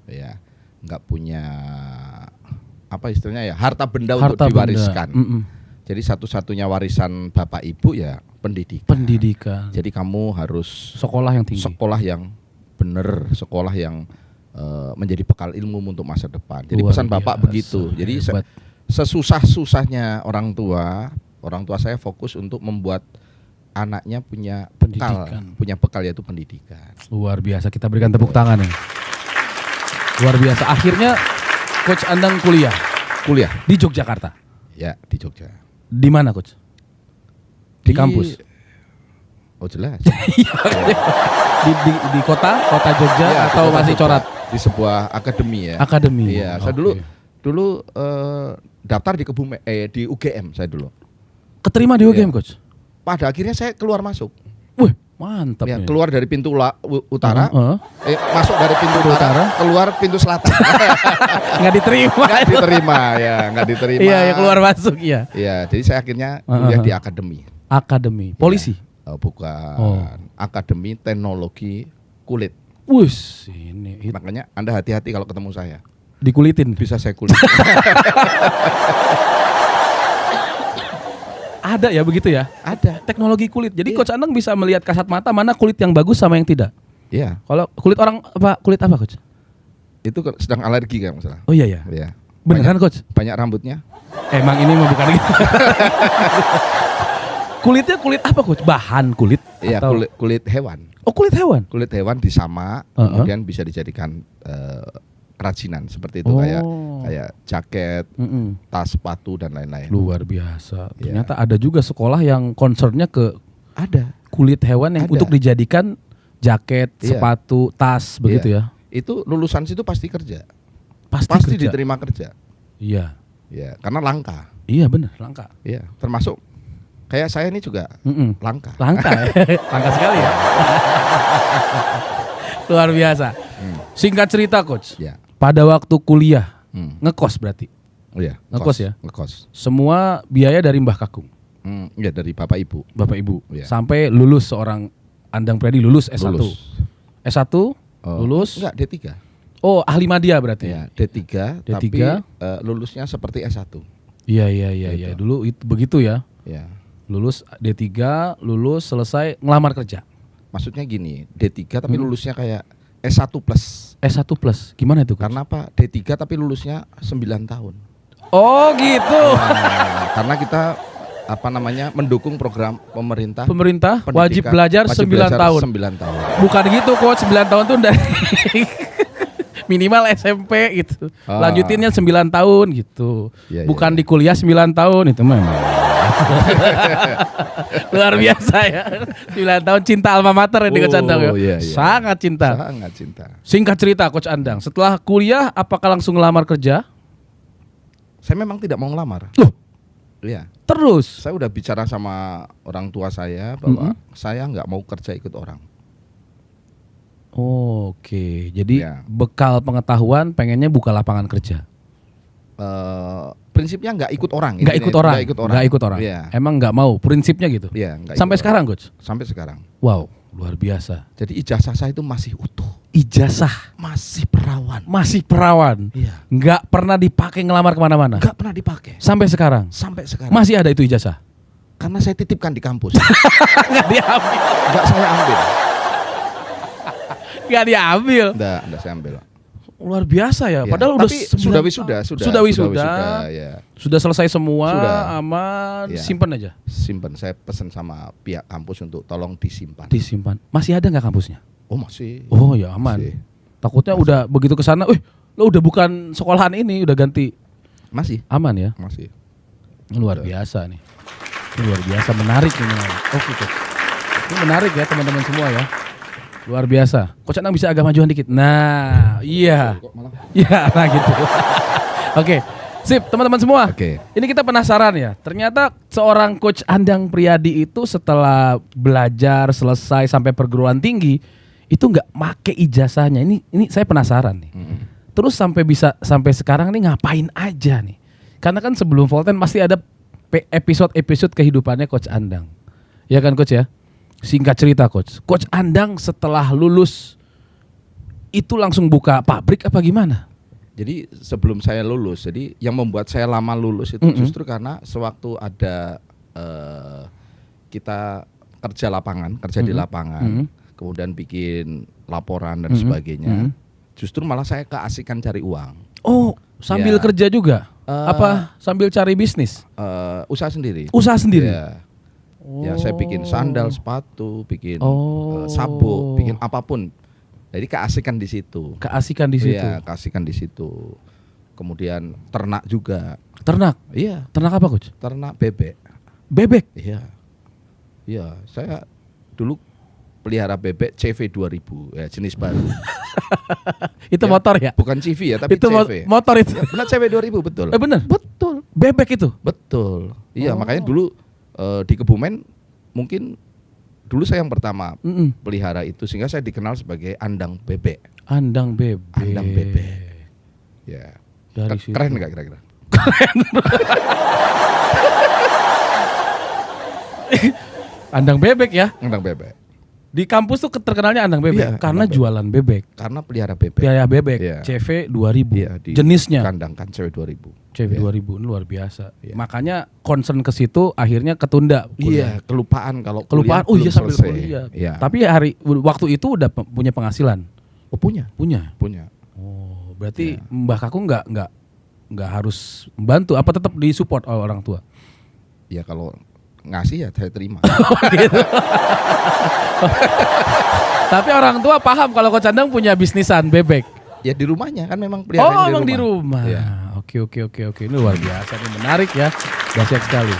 Speaker 6: ya, nggak punya apa istilahnya ya harta benda untuk diwariskan. Jadi satu-satunya warisan bapak ibu ya pendidikan.
Speaker 1: Pendidikan.
Speaker 6: Jadi kamu harus
Speaker 1: Sekolah yang tinggi.
Speaker 6: sekolah yang benar, sekolah yang menjadi bekal ilmu untuk masa depan. Jadi
Speaker 1: Luar
Speaker 6: pesan bapak
Speaker 1: biasa,
Speaker 6: begitu. Jadi
Speaker 1: hebat.
Speaker 6: sesusah-susahnya orang tua saya fokus untuk membuat anaknya punya bekal,
Speaker 1: Pendidikan.
Speaker 6: punya bekal yaitu pendidikan.
Speaker 1: Luar biasa, kita berikan tepuk tangan nih. Luar biasa. Akhirnya Coach Andang kuliah
Speaker 6: Kuliah
Speaker 1: di Yogyakarta.
Speaker 6: ya di Jogja.
Speaker 1: Di mana Coach? Di kampus.
Speaker 6: Oh jelas.
Speaker 1: di kota Jogja
Speaker 6: Ya,
Speaker 1: atau
Speaker 6: di
Speaker 1: masih
Speaker 6: Jogja.
Speaker 1: corat?
Speaker 6: Di sebuah akademi ya.
Speaker 1: Akademi.
Speaker 6: Iya, saya
Speaker 1: Oke.
Speaker 6: dulu daftar di di UGM saya dulu.
Speaker 1: Keterima di UGM
Speaker 6: Iya.
Speaker 1: Coach?
Speaker 6: Pada akhirnya saya keluar masuk.
Speaker 1: Wih, Mantap
Speaker 6: Ya,
Speaker 1: nih.
Speaker 6: keluar dari pintu utara,
Speaker 1: Heeh.
Speaker 6: masuk dari pintu utara, keluar pintu selatan.
Speaker 1: Nggak diterima.
Speaker 6: Nggak diterima ya, nggak diterima.
Speaker 1: Iya, ya keluar masuk ya.
Speaker 6: Ya, jadi saya akhirnya kuliah di akademi.
Speaker 1: Akademi polisi.
Speaker 6: Bukan.
Speaker 1: Oh.
Speaker 6: Akademi Teknologi Kulit.
Speaker 1: Wus, ini itu
Speaker 6: Makanya Anda hati-hati kalau ketemu saya.
Speaker 1: dikulitin.
Speaker 6: Bisa saya kulit.
Speaker 1: Ada ya begitu ya?
Speaker 6: Ada.
Speaker 1: Teknologi kulit. Jadi
Speaker 6: Iya.
Speaker 1: Coach Andang bisa melihat kasat mata mana kulit yang bagus sama yang tidak.
Speaker 6: Iya,
Speaker 1: Kalau kulit orang apa? Kulit apa, Coach?
Speaker 6: itu sedang alergi kan masalah.
Speaker 1: Oh iya ya.
Speaker 6: Iya.
Speaker 1: Beneran, Coach?
Speaker 6: Banyak rambutnya.
Speaker 1: Emang ini mah bukan gitu. Kulitnya kulit apa, Coach? Bahan kulit
Speaker 6: Iya,
Speaker 1: atau
Speaker 6: kulit hewan.
Speaker 1: Oh, kulit hewan.
Speaker 6: Kulit hewan disamak, kemudian bisa dijadikan kerajinan seperti itu,
Speaker 1: Oh.
Speaker 6: kayak jaket,
Speaker 1: Mm-mm.
Speaker 6: tas, sepatu dan lain-lain.
Speaker 1: Luar biasa.
Speaker 6: Iya.
Speaker 1: Ternyata ada juga sekolah yang concernnya ke
Speaker 6: Ada.
Speaker 1: kulit hewan yang
Speaker 6: Ada.
Speaker 1: untuk dijadikan jaket,
Speaker 6: Iya.
Speaker 1: sepatu, tas begitu
Speaker 6: Iya.
Speaker 1: ya.
Speaker 6: Itu lulusan situ pasti kerja.
Speaker 1: Pasti kerja.
Speaker 6: diterima kerja.
Speaker 1: Iya.
Speaker 6: Ya, karena langka.
Speaker 1: Iya benar, langka.
Speaker 6: Iya, termasuk kayak saya ini juga
Speaker 1: Mm-mm.
Speaker 6: langka.
Speaker 1: Langka ya. Langka sekali ya. Luar biasa. Singkat cerita, Coach.
Speaker 6: Ya.
Speaker 1: Pada waktu kuliah,
Speaker 6: Hmm.
Speaker 1: ngekos berarti.
Speaker 6: Oh iya,
Speaker 1: Ngekos ya?
Speaker 6: Ngekos.
Speaker 1: Semua biaya dari Mbah Kakung,
Speaker 6: Ya dari Bapak Ibu.
Speaker 1: Bapak Ibu.
Speaker 6: Iya.
Speaker 1: Sampai lulus seorang Andang Priadi lulus S1.
Speaker 6: Lulus.
Speaker 1: S1 lulus.
Speaker 6: Enggak, D3.
Speaker 1: Oh, ahli media berarti.
Speaker 6: Ya, D3,
Speaker 1: D3.
Speaker 6: tapi lulusnya seperti S1.
Speaker 1: Iya, iya, iya, iya.
Speaker 6: Gitu.
Speaker 1: Dulu itu begitu ya.
Speaker 6: Ya.
Speaker 1: Lulus D3, lulus selesai ngelamar kerja.
Speaker 6: Maksudnya gini, D3 tapi lulusnya kayak S1 plus.
Speaker 1: S1 plus. Gimana itu, Coach?
Speaker 6: Karena apa? D3 tapi lulusnya 9 tahun.
Speaker 1: Oh, gitu.
Speaker 6: Nah, karena kita mendukung program pemerintah
Speaker 1: Pemerintah
Speaker 6: pendidikan,
Speaker 1: wajib belajar 9 tahun.
Speaker 6: 9 tahun.
Speaker 1: Bukan gitu, Coach. 9 tahun tuh dari minimal SMP gitu.
Speaker 6: Ah.
Speaker 1: Lanjutinnya 9 tahun gitu.
Speaker 6: Iya,
Speaker 1: Bukan
Speaker 6: iya.
Speaker 1: di kuliah 9 tahun itu memang. Luar biasa ya. 9 tahun cinta alma mater ya di Coach Andang ya.
Speaker 6: iya, iya.
Speaker 1: Sangat cinta.
Speaker 6: Sangat cinta.
Speaker 1: Singkat cerita, Coach Andang, setelah kuliah apakah langsung ngelamar kerja?
Speaker 6: Saya memang tidak mau ngelamar.
Speaker 1: Loh,
Speaker 6: Iya.
Speaker 1: terus.
Speaker 6: Saya udah bicara sama orang tua saya bahwa saya nggak mau kerja ikut orang.
Speaker 1: Oke, jadi
Speaker 6: Ya.
Speaker 1: bekal pengetahuan pengennya buka lapangan kerja.
Speaker 6: Prinsipnya nggak ikut orang.
Speaker 1: Nggak
Speaker 6: intinya
Speaker 1: ikut
Speaker 6: itu,
Speaker 1: orang.
Speaker 6: Nggak ikut orang.
Speaker 1: Nggak ikut orang.
Speaker 6: Iya.
Speaker 1: Emang nggak mau, prinsipnya gitu.
Speaker 6: Iya. nggak
Speaker 1: Sampai
Speaker 6: ikut
Speaker 1: sekarang,
Speaker 6: orang.
Speaker 1: Coach.
Speaker 6: Sampai sekarang.
Speaker 1: Wow, luar biasa.
Speaker 6: Jadi ijazah saya itu masih utuh,
Speaker 1: Ijazah
Speaker 6: masih perawan.
Speaker 1: masih perawan,
Speaker 6: Iya.
Speaker 1: nggak pernah dipakai ngelamar kemana-mana.
Speaker 6: Nggak pernah dipakai.
Speaker 1: Sampai sekarang
Speaker 6: Sampai sekarang.
Speaker 1: masih ada itu ijazah.
Speaker 6: Karena saya titipkan di kampus.
Speaker 1: Nggak diambil,
Speaker 6: Nggak saya ambil.
Speaker 1: nggak diambil.
Speaker 6: Nggak saya ambil.
Speaker 1: Luar biasa ya.
Speaker 6: Ya,
Speaker 1: Padahal udah
Speaker 6: tapi
Speaker 1: 9
Speaker 6: sudah
Speaker 1: tahun.
Speaker 6: wisuda,
Speaker 1: Sudah wisuda.
Speaker 6: ya.
Speaker 1: Sudah selesai semua,
Speaker 6: Sudah.
Speaker 1: aman,
Speaker 6: Iya.
Speaker 1: simpan aja.
Speaker 6: Simpan, saya pesan sama pihak kampus untuk tolong disimpan.
Speaker 1: Disimpan. Masih ada nggak kampusnya?
Speaker 6: Oh masih.
Speaker 1: Oh ya aman.
Speaker 6: Masih.
Speaker 1: Takutnya udah begitu ke sana, lo udah bukan sekolahan ini, udah ganti.
Speaker 6: Masih.
Speaker 1: Aman ya.
Speaker 6: Masih.
Speaker 1: Luar biasa nih. Ini luar biasa, menarik ini. Oke, Coach. Ini menarik ya teman-teman semua ya. Luar biasa. Coach Anang bisa agak majuan dikit. Nah, iya. Iya, nah gitu. Oke. Sip, teman-teman semua.
Speaker 6: Oke.
Speaker 1: Ini kita penasaran ya. Ternyata seorang Coach Andang Priadi itu setelah belajar selesai sampai perguruan tinggi itu nggak make ijazahnya. Ini saya penasaran nih. Terus sampai sekarang nih ngapain aja nih? Karena kan sebelum Volten pasti ada episode kehidupannya Coach Andang. Ya kan, Coach ya? Singkat cerita, Coach. Coach Andang setelah lulus itu langsung buka pabrik apa gimana?
Speaker 6: Jadi sebelum saya lulus, jadi yang membuat saya lama lulus itu justru karena sewaktu ada kita kerja di lapangan, kemudian bikin laporan dan sebagainya. Justru malah saya keasikan cari uang.
Speaker 1: Oh, sambil
Speaker 6: Ya.
Speaker 1: kerja juga? Apa sambil cari bisnis?
Speaker 6: Usaha sendiri.
Speaker 1: Usaha sendiri?
Speaker 6: Ya. Ya, saya bikin sandal, sepatu, bikin
Speaker 1: Oh.
Speaker 6: sabuk, bikin apapun. Jadi keasikan di situ.
Speaker 1: Keasikan di situ.
Speaker 6: Iya, keasikan di situ. Kemudian ternak juga.
Speaker 1: Ternak?
Speaker 6: Iya,
Speaker 1: Ternak apa, Coach?
Speaker 6: ternak bebek.
Speaker 1: Bebek?
Speaker 6: Iya. Iya, saya dulu pelihara bebek CV 2000, ya jenis baru.
Speaker 1: Itu
Speaker 6: Ya,
Speaker 1: motor ya?
Speaker 6: Bukan CV ya, tapi
Speaker 1: Itu
Speaker 6: CV.
Speaker 1: motor itu?
Speaker 6: Ya, benar CV 2000 betul.
Speaker 1: Bener?
Speaker 6: Betul.
Speaker 1: Bebek itu?
Speaker 6: Betul. Iya,
Speaker 1: Oh.
Speaker 6: makanya dulu di Kebumen mungkin dulu saya yang pertama
Speaker 1: Mm-mm.
Speaker 6: pelihara itu, sehingga saya dikenal sebagai andang bebek.
Speaker 1: Andang bebek.
Speaker 6: Andang bebek. Ya.
Speaker 1: Dari situ.
Speaker 6: Keren nggak kira-kira?
Speaker 1: Andang bebek ya.
Speaker 6: Andang bebek.
Speaker 1: Di kampus tuh terkenalnya andang bebek
Speaker 6: Iya,
Speaker 1: karena
Speaker 6: andang
Speaker 1: jualan bebek.
Speaker 6: Karena pelihara bebek.
Speaker 1: Biaya bebek
Speaker 6: Iya.
Speaker 1: CV 2000.
Speaker 6: Iya, di
Speaker 1: Jenisnya
Speaker 6: kandang kan cewek 2000.
Speaker 1: CV
Speaker 6: Iya.
Speaker 1: 2000 ini luar biasa.
Speaker 6: Iya.
Speaker 1: Makanya concern ke situ akhirnya ketunda.
Speaker 6: Iya, kelupaan kalau
Speaker 1: Kelupaan.
Speaker 6: kuliah
Speaker 1: Oh iya
Speaker 6: belum
Speaker 1: sambil
Speaker 6: selesai.
Speaker 1: kuliah.
Speaker 6: Iya.
Speaker 1: Tapi waktu itu udah punya penghasilan.
Speaker 6: Oh, punya.
Speaker 1: Punya. Oh, berarti Mbah Kakung nggak harus membantu, apa tetap disupport oleh orang tua?
Speaker 6: Ya kalau ngasih ya saya terima.
Speaker 1: Tapi orang tua paham kalau Coach Andang punya bisnisan bebek.
Speaker 6: Ya di rumahnya kan memang
Speaker 1: Oh,
Speaker 6: pelihara
Speaker 1: emang di rumah.
Speaker 6: Iya.
Speaker 1: Oke. Ini luar biasa, ini menarik ya. Dahsyat sekali.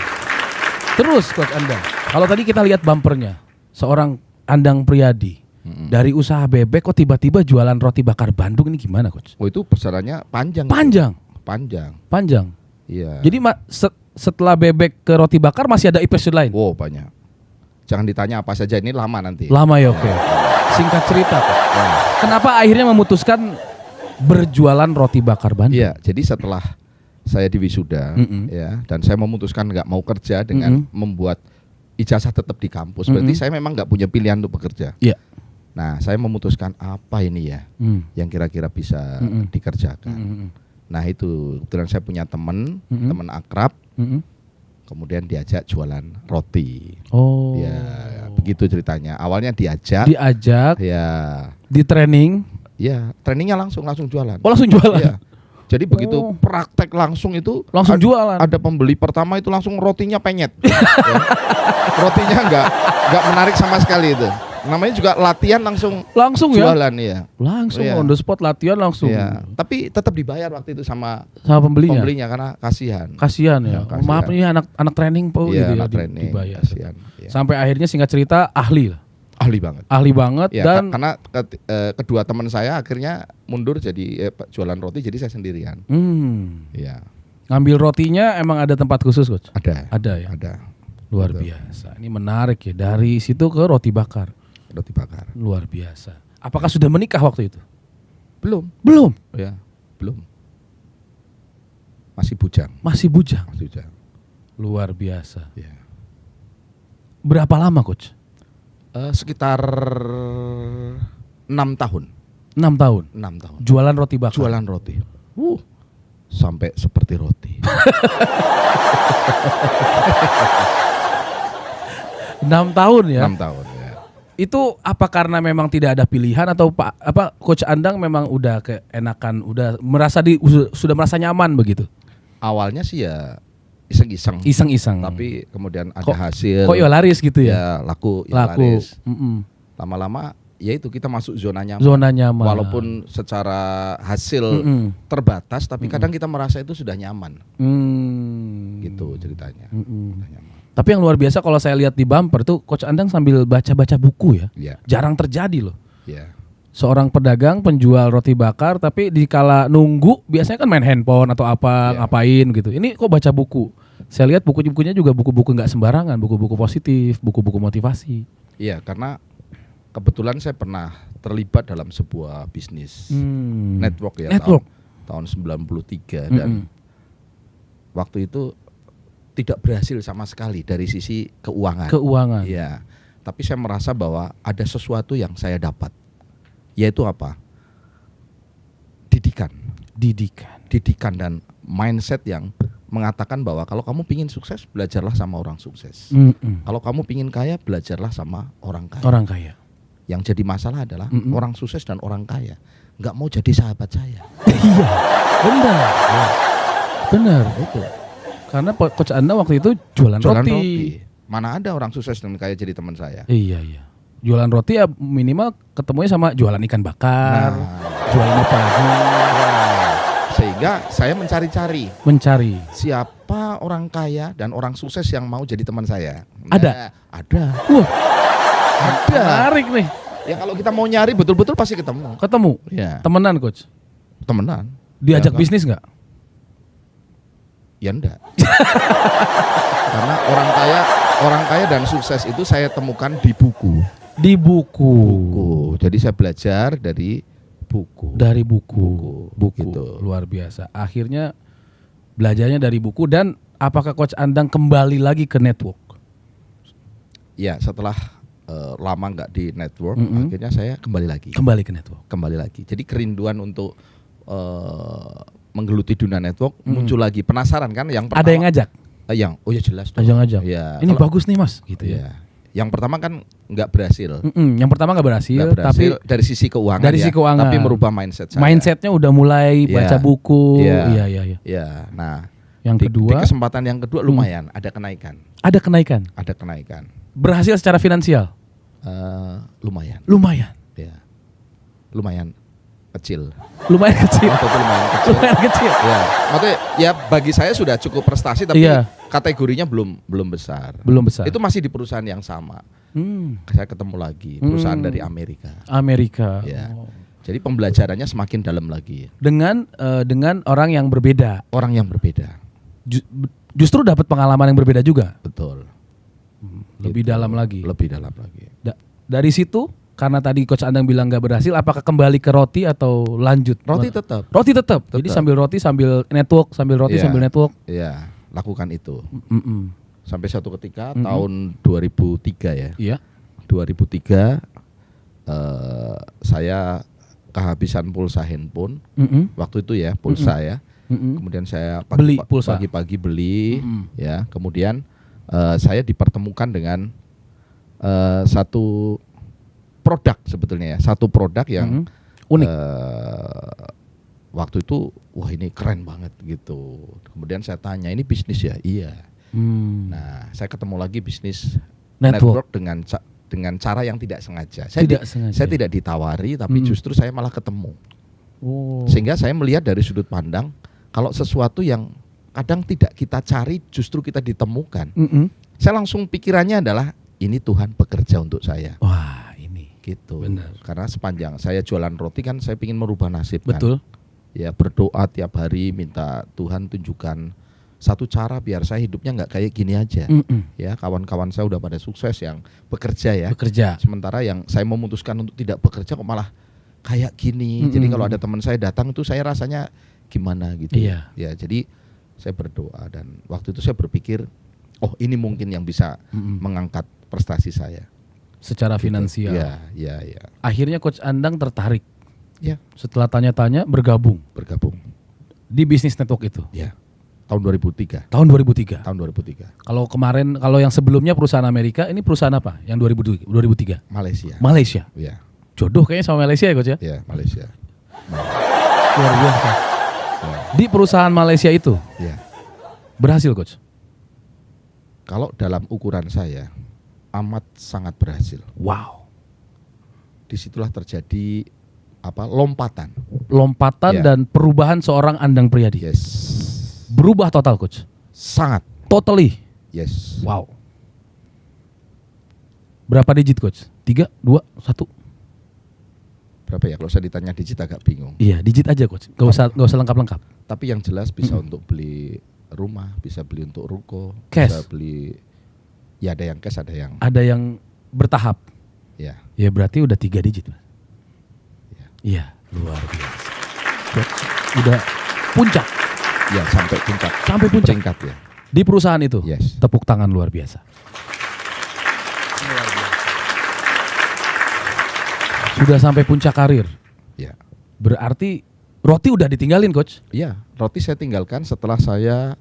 Speaker 1: Terus Coach Andang, kalau tadi kita lihat bumpernya, seorang Andang Priadi dari usaha bebek kok tiba-tiba jualan roti bakar Bandung, ini gimana Coach?
Speaker 6: Oh, itu pesarannya panjang.
Speaker 1: Panjang.
Speaker 6: Iya.
Speaker 1: Jadi setelah bebek ke roti bakar masih ada episode lain?
Speaker 6: Wow, banyak. Jangan ditanya apa saja, ini lama nanti.
Speaker 1: Lama ya, oke. Singkat cerita, Coach. Kenapa akhirnya memutuskan berjualan roti bakar Bandung?
Speaker 6: Iya, jadi setelah saya di wisuda ya, dan saya memutuskan nggak mau kerja dengan membuat ijazah tetap di kampus. Berarti saya memang nggak punya pilihan untuk bekerja.
Speaker 1: Iya.
Speaker 6: Nah, saya memutuskan apa ini ya yang kira-kira bisa dikerjakan. Nah, itu kebetulan saya punya teman akrab, kemudian diajak jualan roti.
Speaker 1: Oh.
Speaker 6: Ya, begitu ceritanya. Awalnya diajak, ya,
Speaker 1: di training.
Speaker 6: ya, trainingnya langsung jualan.
Speaker 1: Oh, langsung jualan.
Speaker 6: Iya. Jadi begitu praktek langsung itu
Speaker 1: Langsung jualan.
Speaker 6: Ada pembeli pertama itu langsung rotinya penyet. Ya. Rotinya nggak menarik sama sekali itu. Namanya juga latihan langsung
Speaker 1: ya.
Speaker 6: jualan ya.
Speaker 1: Langsung
Speaker 6: Iya.
Speaker 1: on the spot latihan langsung.
Speaker 6: Iya. Tapi tetap dibayar waktu itu sama
Speaker 1: pembelinya.
Speaker 6: karena kasihan.
Speaker 1: Kasihan ya.
Speaker 6: Ya, kasihan.
Speaker 1: Maaf nih anak training po
Speaker 6: Iya,
Speaker 1: gitu ya
Speaker 6: anak training,
Speaker 1: dibayar.
Speaker 6: kasihan. Iya.
Speaker 1: Sampai akhirnya singkat cerita ahli lah.
Speaker 6: Ahli banget. Ya,
Speaker 1: Dan
Speaker 6: karena kedua teman saya akhirnya mundur jadi jualan roti, jadi saya sendirian. Iya.
Speaker 1: ngambil rotinya emang ada tempat khusus Coach?
Speaker 6: Ada
Speaker 1: ya.
Speaker 6: Ada.
Speaker 1: Luar
Speaker 6: Betul.
Speaker 1: biasa. Ini menarik ya, dari situ ke roti bakar.
Speaker 6: Roti bakar.
Speaker 1: Luar biasa. Apakah sudah menikah waktu itu?
Speaker 6: Belum. Ya, belum. Masih bujang.
Speaker 1: Masih bujang. Luar biasa.
Speaker 6: Ya.
Speaker 1: Berapa lama Coach?
Speaker 6: Sekitar 6 tahun.
Speaker 1: 6 tahun. Jualan roti bakar.
Speaker 6: Jualan roti. Sampai seperti roti.
Speaker 1: 6 tahun ya.
Speaker 6: 6 tahun ya.
Speaker 1: Itu apa karena memang tidak ada pilihan atau Coach Andang memang udah keenakan, udah merasa sudah merasa nyaman begitu?
Speaker 6: Awalnya sih ya iseng-iseng. Tapi kemudian ada hasil.
Speaker 1: Kok ya laris gitu ya?
Speaker 6: Ya laku. Laris.
Speaker 1: Mm-mm.
Speaker 6: Lama-lama ya itu kita masuk zona nyaman. Walaupun secara hasil terbatas, tapi kadang kita merasa itu sudah nyaman. Gitu ceritanya. Sudah nyaman.
Speaker 1: Tapi yang luar biasa kalau saya lihat di bumper tuh Coach Andang sambil baca-baca buku ya.
Speaker 6: Iya.
Speaker 1: Jarang terjadi loh.
Speaker 6: Iya.
Speaker 1: Seorang pedagang penjual roti bakar tapi dikala nunggu biasanya kan main handphone atau apa, ngapain gitu. Ini kok baca buku. Saya lihat buku-bukunya juga buku-buku nggak sembarangan, buku-buku positif, buku-buku motivasi.
Speaker 6: Iya, karena kebetulan saya pernah terlibat dalam sebuah bisnis network ya. Tahun 93 dan waktu itu tidak berhasil sama sekali dari sisi keuangan. Iya. Tapi saya merasa bahwa ada sesuatu yang saya dapat. Yaitu apa? Didikan dan mindset yang mengatakan bahwa kalau kamu pingin sukses, belajarlah sama orang sukses. Kalau kamu pingin kaya, belajarlah sama orang kaya. Yang jadi masalah adalah orang sukses dan orang kaya nggak mau jadi sahabat saya.
Speaker 1: Iya, benar.
Speaker 6: Itu.
Speaker 1: Karena Coach Andang waktu itu jualan roti.
Speaker 6: Mana ada orang sukses dan kaya jadi teman saya.
Speaker 1: Iya. Jualan roti ya minimal ketemunya sama jualan ikan bakar, jualan apa lagi.
Speaker 6: Sehingga saya mencari siapa orang kaya dan orang sukses yang mau jadi teman saya.
Speaker 1: Ada.
Speaker 6: Wah, ada.
Speaker 1: Menarik nih.
Speaker 6: Ya kalau kita mau nyari betul-betul pasti ketemu. Ya.
Speaker 1: Temenan Coach. Diajak bisnis nggak?
Speaker 6: Ya enggak. Karena orang kaya orang kaya dan sukses itu saya temukan di buku.
Speaker 1: Di buku.
Speaker 6: Jadi saya belajar dari buku.
Speaker 1: Dari buku.
Speaker 6: Gitu.
Speaker 1: Luar biasa. Akhirnya belajarnya dari buku. Dan apakah Coach Andang kembali lagi ke network?
Speaker 6: Ya, setelah lama nggak di network, akhirnya saya kembali lagi.
Speaker 1: Kembali ke network.
Speaker 6: Kembali lagi. Jadi kerinduan untuk menggeluti dunia network muncul lagi. Penasaran kan? Yang pertama,
Speaker 1: Ada yang ngajak?
Speaker 6: oh ya jelas dong.
Speaker 1: Ngajak.
Speaker 6: Ya,
Speaker 1: Ini
Speaker 6: kalau-
Speaker 1: bagus nih mas, gitu ya.
Speaker 6: ya. Yang pertama kan nggak berhasil.
Speaker 1: Yang pertama nggak berhasil,
Speaker 6: Tapi
Speaker 1: tapi
Speaker 6: dari sisi keuangan,
Speaker 1: dari sisi keuangan.
Speaker 6: tapi merubah mindset saya.
Speaker 1: mindsetnya udah mulai
Speaker 6: Iya.
Speaker 1: baca buku.
Speaker 6: Iya.
Speaker 1: Iya.
Speaker 6: Ya, nah
Speaker 1: Yang
Speaker 6: di
Speaker 1: kedua,
Speaker 6: kesempatan yang kedua lumayan ada kenaikan,
Speaker 1: ada kenaikan. Berhasil secara finansial?
Speaker 6: lumayan, ya, lumayan kecil.
Speaker 1: Lumayan kecil.
Speaker 6: Tapi lumayan kecil.
Speaker 1: Lumayan kecil.
Speaker 6: Ya, maksudnya ya bagi saya sudah cukup prestasi, tapi
Speaker 1: Iya.
Speaker 6: kategorinya belum besar.
Speaker 1: Belum besar.
Speaker 6: Itu masih di perusahaan yang sama. Saya ketemu lagi perusahaan dari Amerika.
Speaker 1: Amerika.
Speaker 6: Ya.
Speaker 1: Oh.
Speaker 6: Jadi pembelajarannya semakin dalam lagi.
Speaker 1: Dengan orang yang berbeda.
Speaker 6: Orang yang berbeda,
Speaker 1: Justru dapat pengalaman yang berbeda juga.
Speaker 6: betul.
Speaker 1: Lebih
Speaker 6: Gitu.
Speaker 1: dalam lagi.
Speaker 6: Lebih dalam lagi.
Speaker 1: Dari situ, karena tadi Coach Andang bilang nggak berhasil, apakah kembali ke roti atau lanjut?
Speaker 6: Roti tetap.
Speaker 1: Roti tetap. Jadi sambil roti sambil network, sambil roti
Speaker 6: Iya.
Speaker 1: sambil network.
Speaker 6: Ya, lakukan itu.
Speaker 1: Mm-mm.
Speaker 6: Sampai satu ketika tahun 2003 ya.
Speaker 1: Iya.
Speaker 6: 2003 saya kehabisan pulsa handphone.
Speaker 1: Mm-mm.
Speaker 6: Waktu itu ya, pulsa ya.
Speaker 1: Mm-mm.
Speaker 6: Kemudian saya
Speaker 1: Beli pulsa.
Speaker 6: pagi-pagi beli ya. Kemudian saya dipertemukan dengan satu produk sebetulnya ya. Satu produk yang
Speaker 1: Unik.
Speaker 6: waktu itu wah ini keren banget gitu. Kemudian saya tanya, ini bisnis ya? Iya. Nah, saya ketemu lagi bisnis
Speaker 1: Network.
Speaker 6: network dengan cara yang tidak sengaja.
Speaker 1: Sengaja.
Speaker 6: Saya tidak ditawari, tapi justru saya malah ketemu.
Speaker 1: Oh.
Speaker 6: Sehingga saya melihat dari sudut pandang kalau sesuatu yang kadang tidak kita cari justru kita ditemukan.
Speaker 1: Mm-mm.
Speaker 6: Saya langsung pikirannya adalah ini Tuhan bekerja untuk saya.
Speaker 1: Wah, ini.
Speaker 6: Gitu.
Speaker 1: Benar.
Speaker 6: Karena sepanjang saya jualan roti kan saya ingin merubah nasib kan.
Speaker 1: Betul.
Speaker 6: Ya berdoa tiap hari minta Tuhan tunjukkan satu cara biar saya hidupnya nggak kayak gini aja. Ya, kawan-kawan saya udah pada sukses yang bekerja ya.
Speaker 1: Bekerja.
Speaker 6: Sementara yang saya memutuskan untuk tidak bekerja kok malah kayak gini. Jadi kalau ada teman saya datang itu saya rasanya gimana gitu.
Speaker 1: Iya.
Speaker 6: Ya, jadi saya berdoa dan waktu itu saya berpikir, oh ini mungkin yang bisa mengangkat prestasi saya.
Speaker 1: Secara
Speaker 6: Gitu.
Speaker 1: finansial.
Speaker 6: Ya.
Speaker 1: Akhirnya Coach Andang tertarik.
Speaker 6: Ya,
Speaker 1: Setelah tanya-tanya bergabung
Speaker 6: bergabung.
Speaker 1: di bisnis network itu.
Speaker 6: Ya. Tahun 2003.
Speaker 1: Tahun 2003.
Speaker 6: Tahun 2003.
Speaker 1: Kalau kemarin, kalau yang sebelumnya perusahaan Amerika, ini perusahaan apa? Yang 2003.
Speaker 6: Malaysia.
Speaker 1: Malaysia.
Speaker 6: Ya,
Speaker 1: Jodoh kayaknya sama Malaysia ya Coach ya.
Speaker 6: ya Malaysia.
Speaker 1: Luar biasa. Di perusahaan Malaysia itu
Speaker 6: Ya.
Speaker 1: berhasil Coach.
Speaker 6: Kalau dalam ukuran saya amat sangat berhasil.
Speaker 1: Wow.
Speaker 6: Disitulah terjadi lompatan.
Speaker 1: Lompatan
Speaker 6: Ya.
Speaker 1: dan perubahan seorang Andang Priadi.
Speaker 6: Yes.
Speaker 1: Berubah total Coach.
Speaker 6: Sangat.
Speaker 1: Totally.
Speaker 6: Yes.
Speaker 1: Wow. Berapa digit Coach? 3, 2, 1.
Speaker 6: Berapa ya? Kalau saya ditanya digit agak bingung.
Speaker 1: Iya, digit aja Coach. Gak usah lengkap-lengkap.
Speaker 6: Tapi yang jelas bisa untuk beli rumah, bisa beli untuk ruko,
Speaker 1: Cash.
Speaker 6: bisa beli. Ya ada yang cash, ada yang.
Speaker 1: Ada yang bertahap.
Speaker 6: Ya.
Speaker 1: Ya berarti udah 3 digit. Mas.
Speaker 6: Ya.
Speaker 1: Iya, luar biasa. Coach, udah puncak.
Speaker 6: Ya sampai puncak.
Speaker 1: Sampai puncak.
Speaker 6: Peringkat ya.
Speaker 1: Di perusahaan itu.
Speaker 6: Yes.
Speaker 1: Tepuk tangan luar biasa. Sudah sampai puncak karir.
Speaker 6: Ya.
Speaker 1: Berarti roti udah ditinggalin Coach.
Speaker 6: Iya, roti saya tinggalkan setelah saya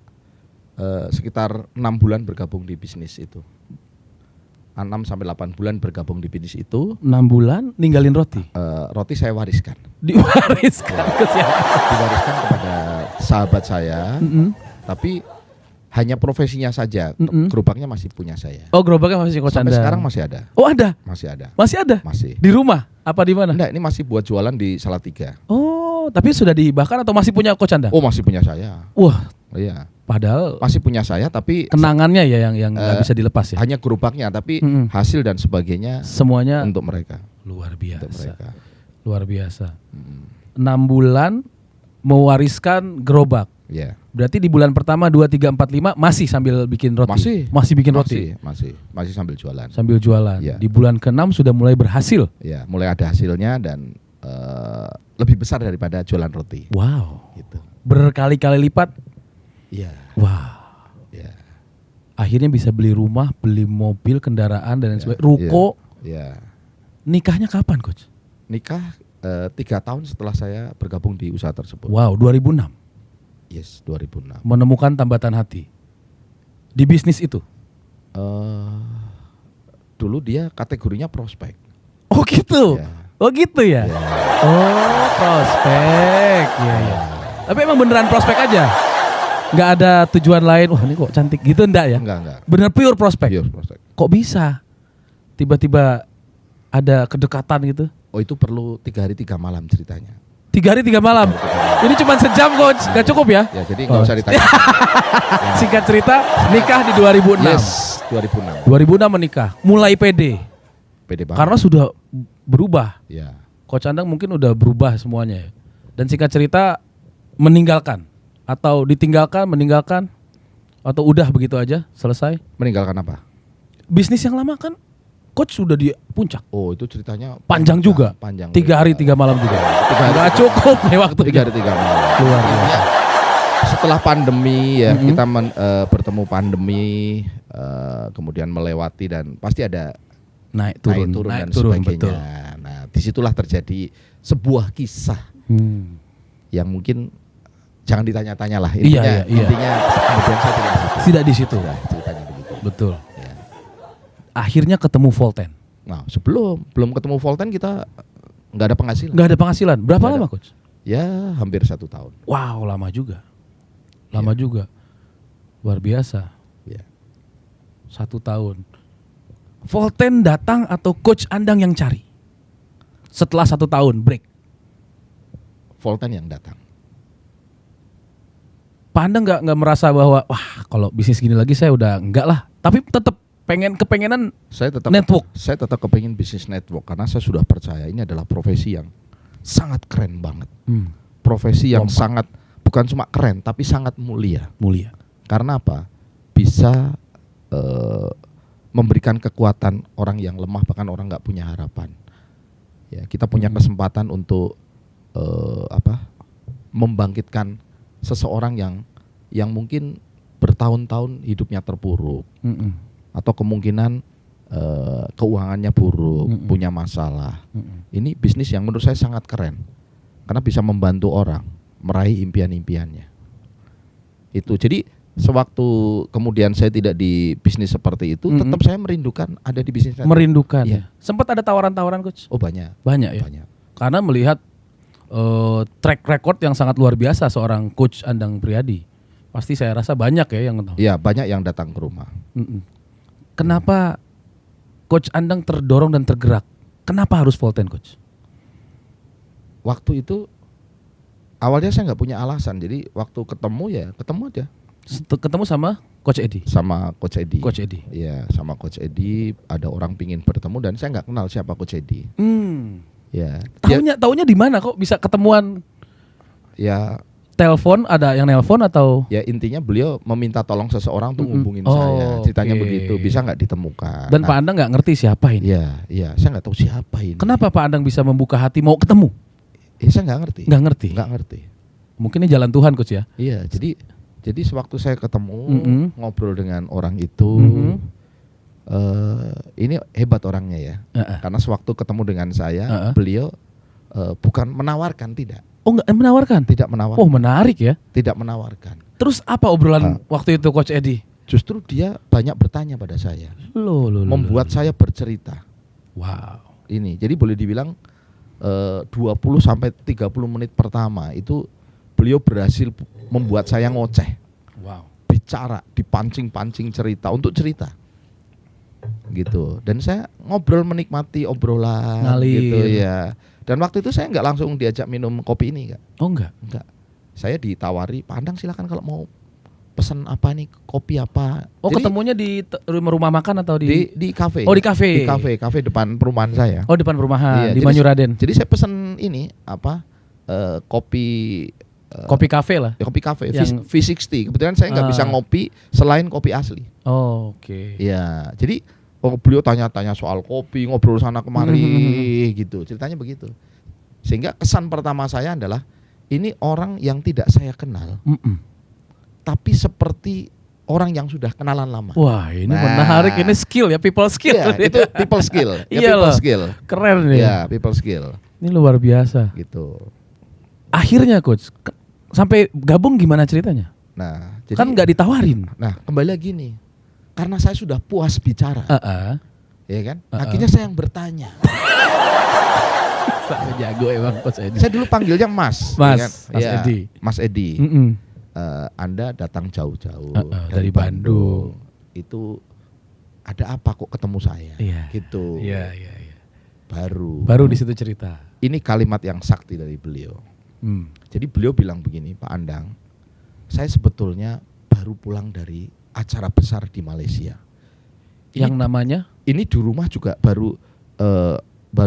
Speaker 6: sekitar 6 bulan bergabung di bisnis itu. 6 sampai 8 bulan bergabung di bisnis itu.
Speaker 1: 6 bulan ninggalin roti.
Speaker 6: Roti saya wariskan.
Speaker 1: Diwariskan ke siapa?
Speaker 6: Diwariskan kepada sahabat saya. Tapi hanya profesinya saja. Gerobaknya masih punya saya.
Speaker 1: Oh, gerobaknya masih Coach
Speaker 6: Sampai
Speaker 1: Andang.
Speaker 6: sekarang masih ada.
Speaker 1: Oh, ada.
Speaker 6: Masih ada.
Speaker 1: Masih ada?
Speaker 6: Masih.
Speaker 1: Di rumah? Apa di mana?
Speaker 6: Enggak, ini masih buat jualan di Salatiga.
Speaker 1: Oh, tapi sudah dihibahkan atau masih punya Coach Andang?
Speaker 6: Oh, masih punya saya.
Speaker 1: Wah,
Speaker 6: Iya.
Speaker 1: padahal
Speaker 6: Masih punya saya tapi
Speaker 1: kenangannya ya yang nggak bisa dilepas ya.
Speaker 6: hanya gerobaknya tapi hasil dan sebagainya
Speaker 1: Semuanya
Speaker 6: untuk mereka.
Speaker 1: luar
Speaker 6: Untuk
Speaker 1: biasa.
Speaker 6: mereka.
Speaker 1: Luar biasa. 6 bulan mewariskan gerobak.
Speaker 6: Ya.
Speaker 1: Berarti di bulan pertama 2, 3, 4, 5 masih sambil bikin roti. Masih bikin roti.
Speaker 6: Masih sambil jualan.
Speaker 1: Sambil jualan.
Speaker 6: Iya.
Speaker 1: Di bulan ke-6 sudah mulai berhasil.
Speaker 6: Ya, mulai ada hasilnya dan lebih besar daripada jualan roti.
Speaker 1: Wow.
Speaker 6: Gitu.
Speaker 1: Berkali-kali lipat.
Speaker 6: Iya.
Speaker 1: Wow.
Speaker 6: Ya.
Speaker 1: Akhirnya bisa beli rumah, beli mobil, kendaraan dan lain
Speaker 6: Ya,
Speaker 1: sebagainya. Ruko.
Speaker 6: Ya.
Speaker 1: Nikahnya kapan, Coach?
Speaker 6: Nikah 3 tahun setelah saya bergabung di usaha tersebut.
Speaker 1: Wow, 2006.
Speaker 6: Yes, 2006.
Speaker 1: Menemukan tambatan hati di bisnis itu.
Speaker 6: Dulu dia kategorinya prospek.
Speaker 1: Oh gitu.
Speaker 6: Ya.
Speaker 1: Oh gitu ya.
Speaker 6: Ya.
Speaker 1: Oh, prospek. Iya, iya. Tapi emang beneran prospek aja. Nggak ada tujuan lain. Wah, ini kok cantik gitu enggak ya?
Speaker 6: Enggak.
Speaker 1: Bener pure prospek.
Speaker 6: Pure prospek.
Speaker 1: Kok bisa? Tiba-tiba ada kedekatan gitu.
Speaker 6: Oh, itu perlu 3 hari 3 malam ceritanya.
Speaker 1: 3 hari 3 malam. Ini cuma sejam, Coach. Nggak cukup ya?
Speaker 6: Ya, jadi nggak usah ditanya.
Speaker 1: Singkat cerita, nikah di 2006.
Speaker 6: Yes, 2006.
Speaker 1: 2006 menikah. Mulai pede.
Speaker 6: Pede banget.
Speaker 1: Karena sudah berubah.
Speaker 6: Ya.
Speaker 1: Coach Andang mungkin udah berubah semuanya ya. Dan singkat cerita meninggalkan atau ditinggalkan, meninggalkan atau udah begitu aja selesai.
Speaker 6: Meninggalkan apa?
Speaker 1: Bisnis yang lama kan Coach sudah di puncak.
Speaker 6: Oh, itu ceritanya
Speaker 1: Panjang juga.
Speaker 6: Panjang.
Speaker 1: 3 hari 3 malam juga.
Speaker 6: 3 hari
Speaker 1: Nggak
Speaker 6: 3
Speaker 1: cukup nih waktu
Speaker 6: 3 hari 3 malam.
Speaker 1: Luar biasa.
Speaker 6: Setelah pandemi ya, kita bertemu pandemi, kemudian melewati dan pasti ada
Speaker 1: Naik turun
Speaker 6: dan sebagainya.
Speaker 1: betul.
Speaker 6: Nah, disitulah terjadi sebuah kisah yang mungkin jangan ditanya-tanya lah.
Speaker 1: Iya.
Speaker 6: Intinya kemudian saya tidak di situ.
Speaker 1: Tidak di situ.
Speaker 6: Nah, ceritanya begitu.
Speaker 1: Betul.
Speaker 6: Ya.
Speaker 1: Akhirnya ketemu Volten.
Speaker 6: Nah, belum ketemu Volten kita nggak ada penghasilan.
Speaker 1: Nggak ada penghasilan. Berapa
Speaker 6: Nggak
Speaker 1: lama,
Speaker 6: ada.
Speaker 1: Coach?
Speaker 6: Ya, hampir 1 tahun.
Speaker 1: Wow, lama juga. Lama juga. Luar biasa.
Speaker 6: Ya.
Speaker 1: 1 tahun. Volten datang atau Coach Andang yang cari? Setelah 1 tahun break.
Speaker 6: Volten yang datang.
Speaker 1: Pak Andang nggak merasa bahwa wah kalau bisnis gini lagi saya udah enggak lah. Tapi tetap kepengenan
Speaker 6: Saya tetap kepengin bisnis network karena saya sudah percaya ini adalah profesi yang sangat keren banget. Profesi yang sangat bukan cuma keren tapi sangat mulia.
Speaker 1: Mulia.
Speaker 6: Karena apa? Bisa memberikan kekuatan orang yang lemah bahkan orang nggak punya harapan. Ya, kita punya kesempatan untuk membangkitkan seseorang yang mungkin bertahun-tahun hidupnya terpuruk atau kemungkinan keuangannya buruk, punya masalah. Ini bisnis yang menurut saya sangat keren karena bisa membantu orang meraih impian-impiannya. Itu jadi sewaktu kemudian saya tidak di bisnis seperti itu, tetap saya merindukan ada di bisnis.
Speaker 1: Merindukan.
Speaker 6: Iya.
Speaker 1: Sempat ada tawaran-tawaran, Coach?
Speaker 6: Oh, banyak.
Speaker 1: Banyak ya.
Speaker 6: Banyak.
Speaker 1: Karena melihat track record yang sangat luar biasa seorang Coach Andang Priadi. Pasti saya rasa banyak ya yang tahu.
Speaker 6: Iya, banyak yang datang ke rumah.
Speaker 1: Kenapa Coach Andang terdorong dan tergerak? Kenapa harus Volten, Coach?
Speaker 6: Waktu itu awalnya saya nggak punya alasan, jadi waktu ketemu aja.
Speaker 1: Ketemu sama Coach Edi.
Speaker 6: Sama Coach Edi.
Speaker 1: Coach Edi.
Speaker 6: Iya, sama Coach Edi. Ada orang pingin bertemu dan saya nggak kenal siapa Coach Edi. Ya.
Speaker 1: Taunya di mana kok bisa ketemuan?
Speaker 6: Ya.
Speaker 1: Telepon, ada yang nelpon atau?
Speaker 6: Ya intinya beliau meminta tolong seseorang untuk hubungin saya. Ceritanya begitu. Bisa nggak ditemukan?
Speaker 1: Dan Pak Andang nggak ngerti siapa ini.
Speaker 6: Iya. Saya nggak tahu siapa ini.
Speaker 1: Kenapa Pak Andang bisa membuka hati mau ketemu?
Speaker 6: Saya nggak ngerti.
Speaker 1: Nggak ngerti. Mungkin ini jalan Tuhan, Coach ya.
Speaker 6: Iya. Jadi sewaktu saya ketemu ngobrol dengan orang itu, ini hebat orangnya ya. Karena sewaktu ketemu dengan saya, beliau bukan menawarkan, tidak.
Speaker 1: Oh, nggak menawarkan?
Speaker 6: Tidak menawarkan.
Speaker 1: Oh, menarik ya.
Speaker 6: Tidak menawarkan.
Speaker 1: Terus apa obrolan waktu itu Coach Edi?
Speaker 6: Justru dia banyak bertanya pada saya. Membuat saya bercerita.
Speaker 1: Wow.
Speaker 6: Ini, jadi boleh dibilang 20 sampai 30 menit pertama itu beliau berhasil membuat saya ngoceh.
Speaker 1: Wow.
Speaker 6: Bicara, dipancing-pancing cerita untuk cerita. Gitu. Dan saya ngobrol menikmati obrolan.
Speaker 1: Ngalir.
Speaker 6: Gitu ya. Dan waktu itu saya nggak langsung diajak minum kopi ini, Kak.
Speaker 1: Oh enggak.
Speaker 6: Saya ditawari, Pak Andang silakan kalau mau pesan apa nih, kopi apa.
Speaker 1: Oh,
Speaker 6: jadi,
Speaker 1: ketemunya di rumah makan atau di
Speaker 6: kafe.
Speaker 1: Oh, di kafe.
Speaker 6: Di kafe depan perumahan saya.
Speaker 1: Oh, depan perumahan
Speaker 6: Iya,
Speaker 1: di Manyuraden.
Speaker 6: Jadi saya pesen ini kopi
Speaker 1: Kopi kafe lah.
Speaker 6: ya kopi kafe
Speaker 1: Yang-
Speaker 6: V60. Kebetulan saya nggak bisa ngopi selain kopi asli.
Speaker 1: Oh, oke.
Speaker 6: Ya, jadi beliau tanya-tanya soal kopi, ngobrol sana kemari gitu. Ceritanya begitu. Sehingga kesan pertama saya adalah ini orang yang tidak saya kenal,
Speaker 1: Mm-mm.
Speaker 6: tapi seperti orang yang sudah kenalan lama.
Speaker 1: Wah, ini
Speaker 6: Nah.
Speaker 1: menarik. Ini skill ya, people skill.
Speaker 6: Iya, itu people skill. Ya,
Speaker 1: Iya
Speaker 6: people
Speaker 1: loh.
Speaker 6: skill.
Speaker 1: Keren nih.
Speaker 6: Ya, people skill
Speaker 1: Ini luar biasa.
Speaker 6: gitu.
Speaker 1: Akhirnya coach, sampai gabung gimana ceritanya?
Speaker 6: Nah, jadi
Speaker 1: Kan nggak ditawarin.
Speaker 6: nah, kembali lagi nih. Karena saya sudah puas bicara, ya kan? Akhirnya saya yang bertanya.
Speaker 1: Sampai jago emang coach Edi.
Speaker 6: Saya dulu panggilnya Mas,
Speaker 1: Mas,
Speaker 6: ya kan?
Speaker 1: Mas
Speaker 6: Ya,
Speaker 1: Edi.
Speaker 6: Mas Edi.
Speaker 1: Mm-mm.
Speaker 6: Anda datang jauh-jauh
Speaker 1: dari Bandung.
Speaker 6: Itu ada apa kok ketemu saya?
Speaker 1: Iya.
Speaker 6: Gitu.
Speaker 1: Iya.
Speaker 6: Baru
Speaker 1: Baru di situ cerita.
Speaker 6: ini kalimat yang sakti dari beliau. Jadi beliau bilang begini, Pak Andang, saya sebetulnya baru pulang dari acara besar di Malaysia. Ini,
Speaker 1: Yang namanya?
Speaker 6: ini di rumah juga baru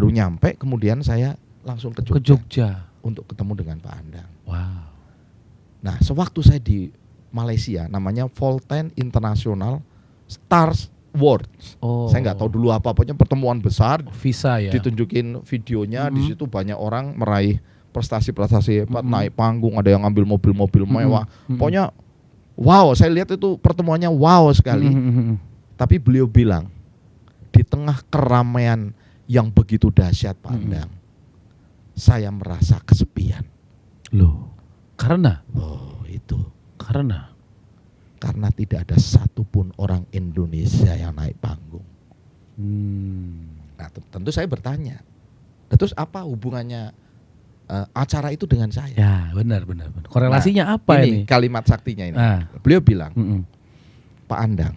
Speaker 6: nyampe, kemudian saya langsung ke
Speaker 1: Ke
Speaker 6: Jogja
Speaker 1: Jogja.
Speaker 6: untuk ketemu dengan Pak Andang.
Speaker 1: Wow.
Speaker 6: Nah, sewaktu saya di Malaysia, namanya Volten International Stars Awards.
Speaker 1: Oh.
Speaker 6: Saya nggak tahu dulu apa, pokoknya pertemuan besar.
Speaker 1: Visa ya.
Speaker 6: Ditunjukin videonya, di situ banyak orang meraih prestasi-prestasi hebat, naik panggung, ada yang ngambil mobil-mobil mewah. Pokoknya wow, saya lihat itu pertemuannya wow sekali. Tapi beliau bilang, di tengah keramaian yang begitu dahsyat Pak Andang, saya merasa kesepian.
Speaker 1: Loh. Karena
Speaker 6: Oh, itu.
Speaker 1: karena
Speaker 6: Tidak ada satupun orang Indonesia yang naik panggung. Nah, tentu saya bertanya, terus apa hubungannya acara itu dengan saya?
Speaker 1: ya benar. Korelasinya apa ini?
Speaker 6: Kalimat saktinya ini.
Speaker 1: Ah.
Speaker 6: Beliau bilang,
Speaker 1: Mm-mm.
Speaker 6: Pak Andang,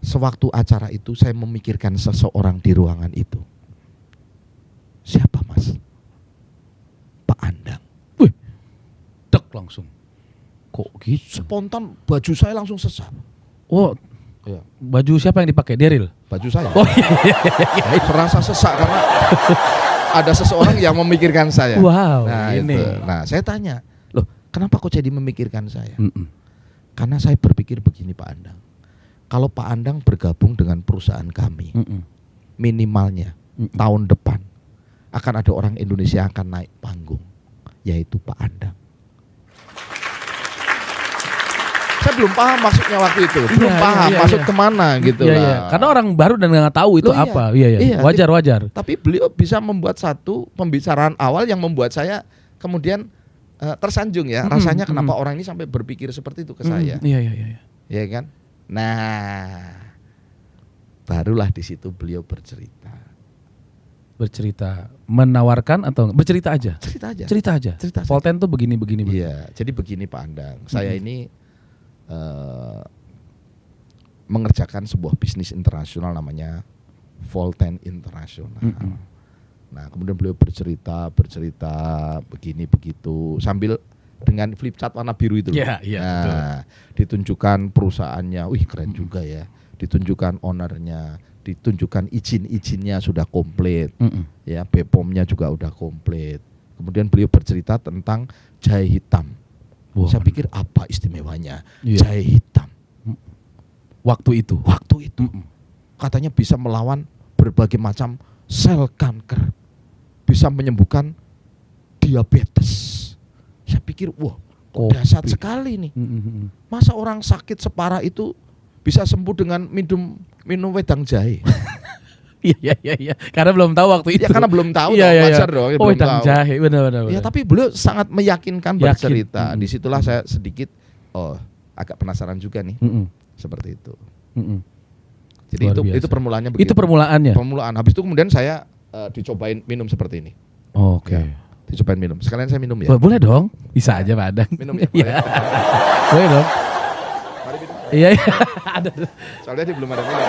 Speaker 6: sewaktu acara itu saya memikirkan seseorang di ruangan itu. Siapa, Mas? Pak Andang.
Speaker 1: Dek langsung. Kok gitu?
Speaker 6: Spontan baju saya langsung sesak.
Speaker 1: Oh,
Speaker 6: Ya,
Speaker 1: baju siapa yang dipakai? Daryl.
Speaker 6: baju saya.
Speaker 1: Oh iya.
Speaker 6: Serasa sesak karena ada seseorang yang memikirkan saya.
Speaker 1: Wow,
Speaker 6: Nah,
Speaker 1: ini.
Speaker 6: itu. Nah, saya tanya, loh, kenapa kok jadi memikirkan saya?
Speaker 1: Mm-mm.
Speaker 6: Karena saya berpikir begini, Pak Andang. Kalau Pak Andang bergabung dengan perusahaan kami,
Speaker 1: Mm-mm.
Speaker 6: minimalnya tahun depan akan ada orang Indonesia yang akan naik panggung, yaitu Pak Andang. Saya belum paham maksudnya waktu itu, belum paham maksud kemana gitu
Speaker 1: Iya,
Speaker 6: lah.
Speaker 1: iya. Karena orang baru dan nggak tahu itu
Speaker 6: Loh, iya.
Speaker 1: apa. Iya.
Speaker 6: Iya,
Speaker 1: Wajar.
Speaker 6: Tapi beliau bisa membuat satu pembicaraan awal yang membuat saya kemudian tersanjung ya. Rasanya kenapa orang ini sampai berpikir seperti itu ke saya.
Speaker 1: Iya.
Speaker 6: Ya kan? Nah, barulah di situ beliau bercerita.
Speaker 1: Bercerita, menawarkan atau bercerita aja?
Speaker 6: Cerita aja.
Speaker 1: Volten tuh begini.
Speaker 6: Iya, jadi begini Pak Andang. Saya ini mengerjakan sebuah bisnis internasional namanya Volten International. Nah, kemudian beliau bercerita begini begitu sambil dengan flip chart warna biru itu.
Speaker 1: Iya,
Speaker 6: Nah, ditunjukkan perusahaannya, wih keren juga ya. Ditunjukkan ownernya, ditunjukkan izin-izinnya sudah komplit. Ya, BPOM-nya juga udah komplit. Kemudian beliau bercerita tentang jahe hitam.
Speaker 1: Wow.
Speaker 6: Saya pikir apa istimewanya
Speaker 1: Iya.
Speaker 6: jahe hitam
Speaker 1: Waktu itu.
Speaker 6: katanya bisa melawan berbagai macam sel kanker, bisa menyembuhkan diabetes. Saya pikir wah dahsyat sekali nih. Masa orang sakit separah itu bisa sembuh dengan minum wedang jahe?
Speaker 1: Iya. Karena belum tahu waktu itu.
Speaker 6: Ya karena belum tahu,
Speaker 1: Iya.
Speaker 6: wajar dong.
Speaker 1: Oh,
Speaker 6: belum
Speaker 1: wedang
Speaker 6: tahu.
Speaker 1: jahe, benar.
Speaker 6: Ya tapi beliau sangat meyakinkan
Speaker 1: Yakin.
Speaker 6: bercerita. Disitulah saya sedikit agak penasaran juga nih. Seperti itu. Jadi
Speaker 1: Luar biasa.
Speaker 6: itu permulaannya begitu.
Speaker 1: Itu permulaannya.
Speaker 6: Permulaan. Habis itu kemudian saya dicobain minum seperti ini.
Speaker 1: Oke.
Speaker 6: Ya, dicobain minum. Sekalian saya minum ya.
Speaker 1: Boleh dong. Bisa aja Pak Adang.
Speaker 6: Minum ya.
Speaker 1: Iya. Boleh dong.
Speaker 6: Mari minum.
Speaker 1: Iya. Ada.
Speaker 6: Soalnya dia belum ada minum.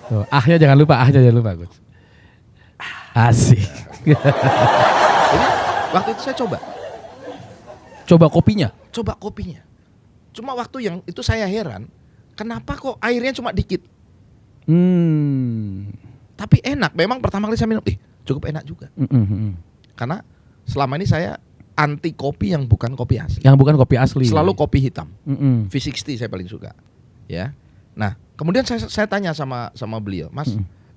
Speaker 1: Tuh, ahnya jangan lupa, Gus. Asik.
Speaker 6: Jadi waktu itu saya
Speaker 1: Coba kopinya.
Speaker 6: coba kopinya. Cuma waktu yang itu saya heran, kenapa kok airnya cuma dikit? Tapi enak. Memang pertama kali saya minum, cukup enak juga. Karena selama ini saya anti kopi yang bukan kopi asli.
Speaker 1: Yang bukan kopi asli.
Speaker 6: Selalu kopi hitam.
Speaker 1: Mm-mm.
Speaker 6: V60 saya paling suka. Ya. Nah, kemudian saya tanya sama beliau, Mas,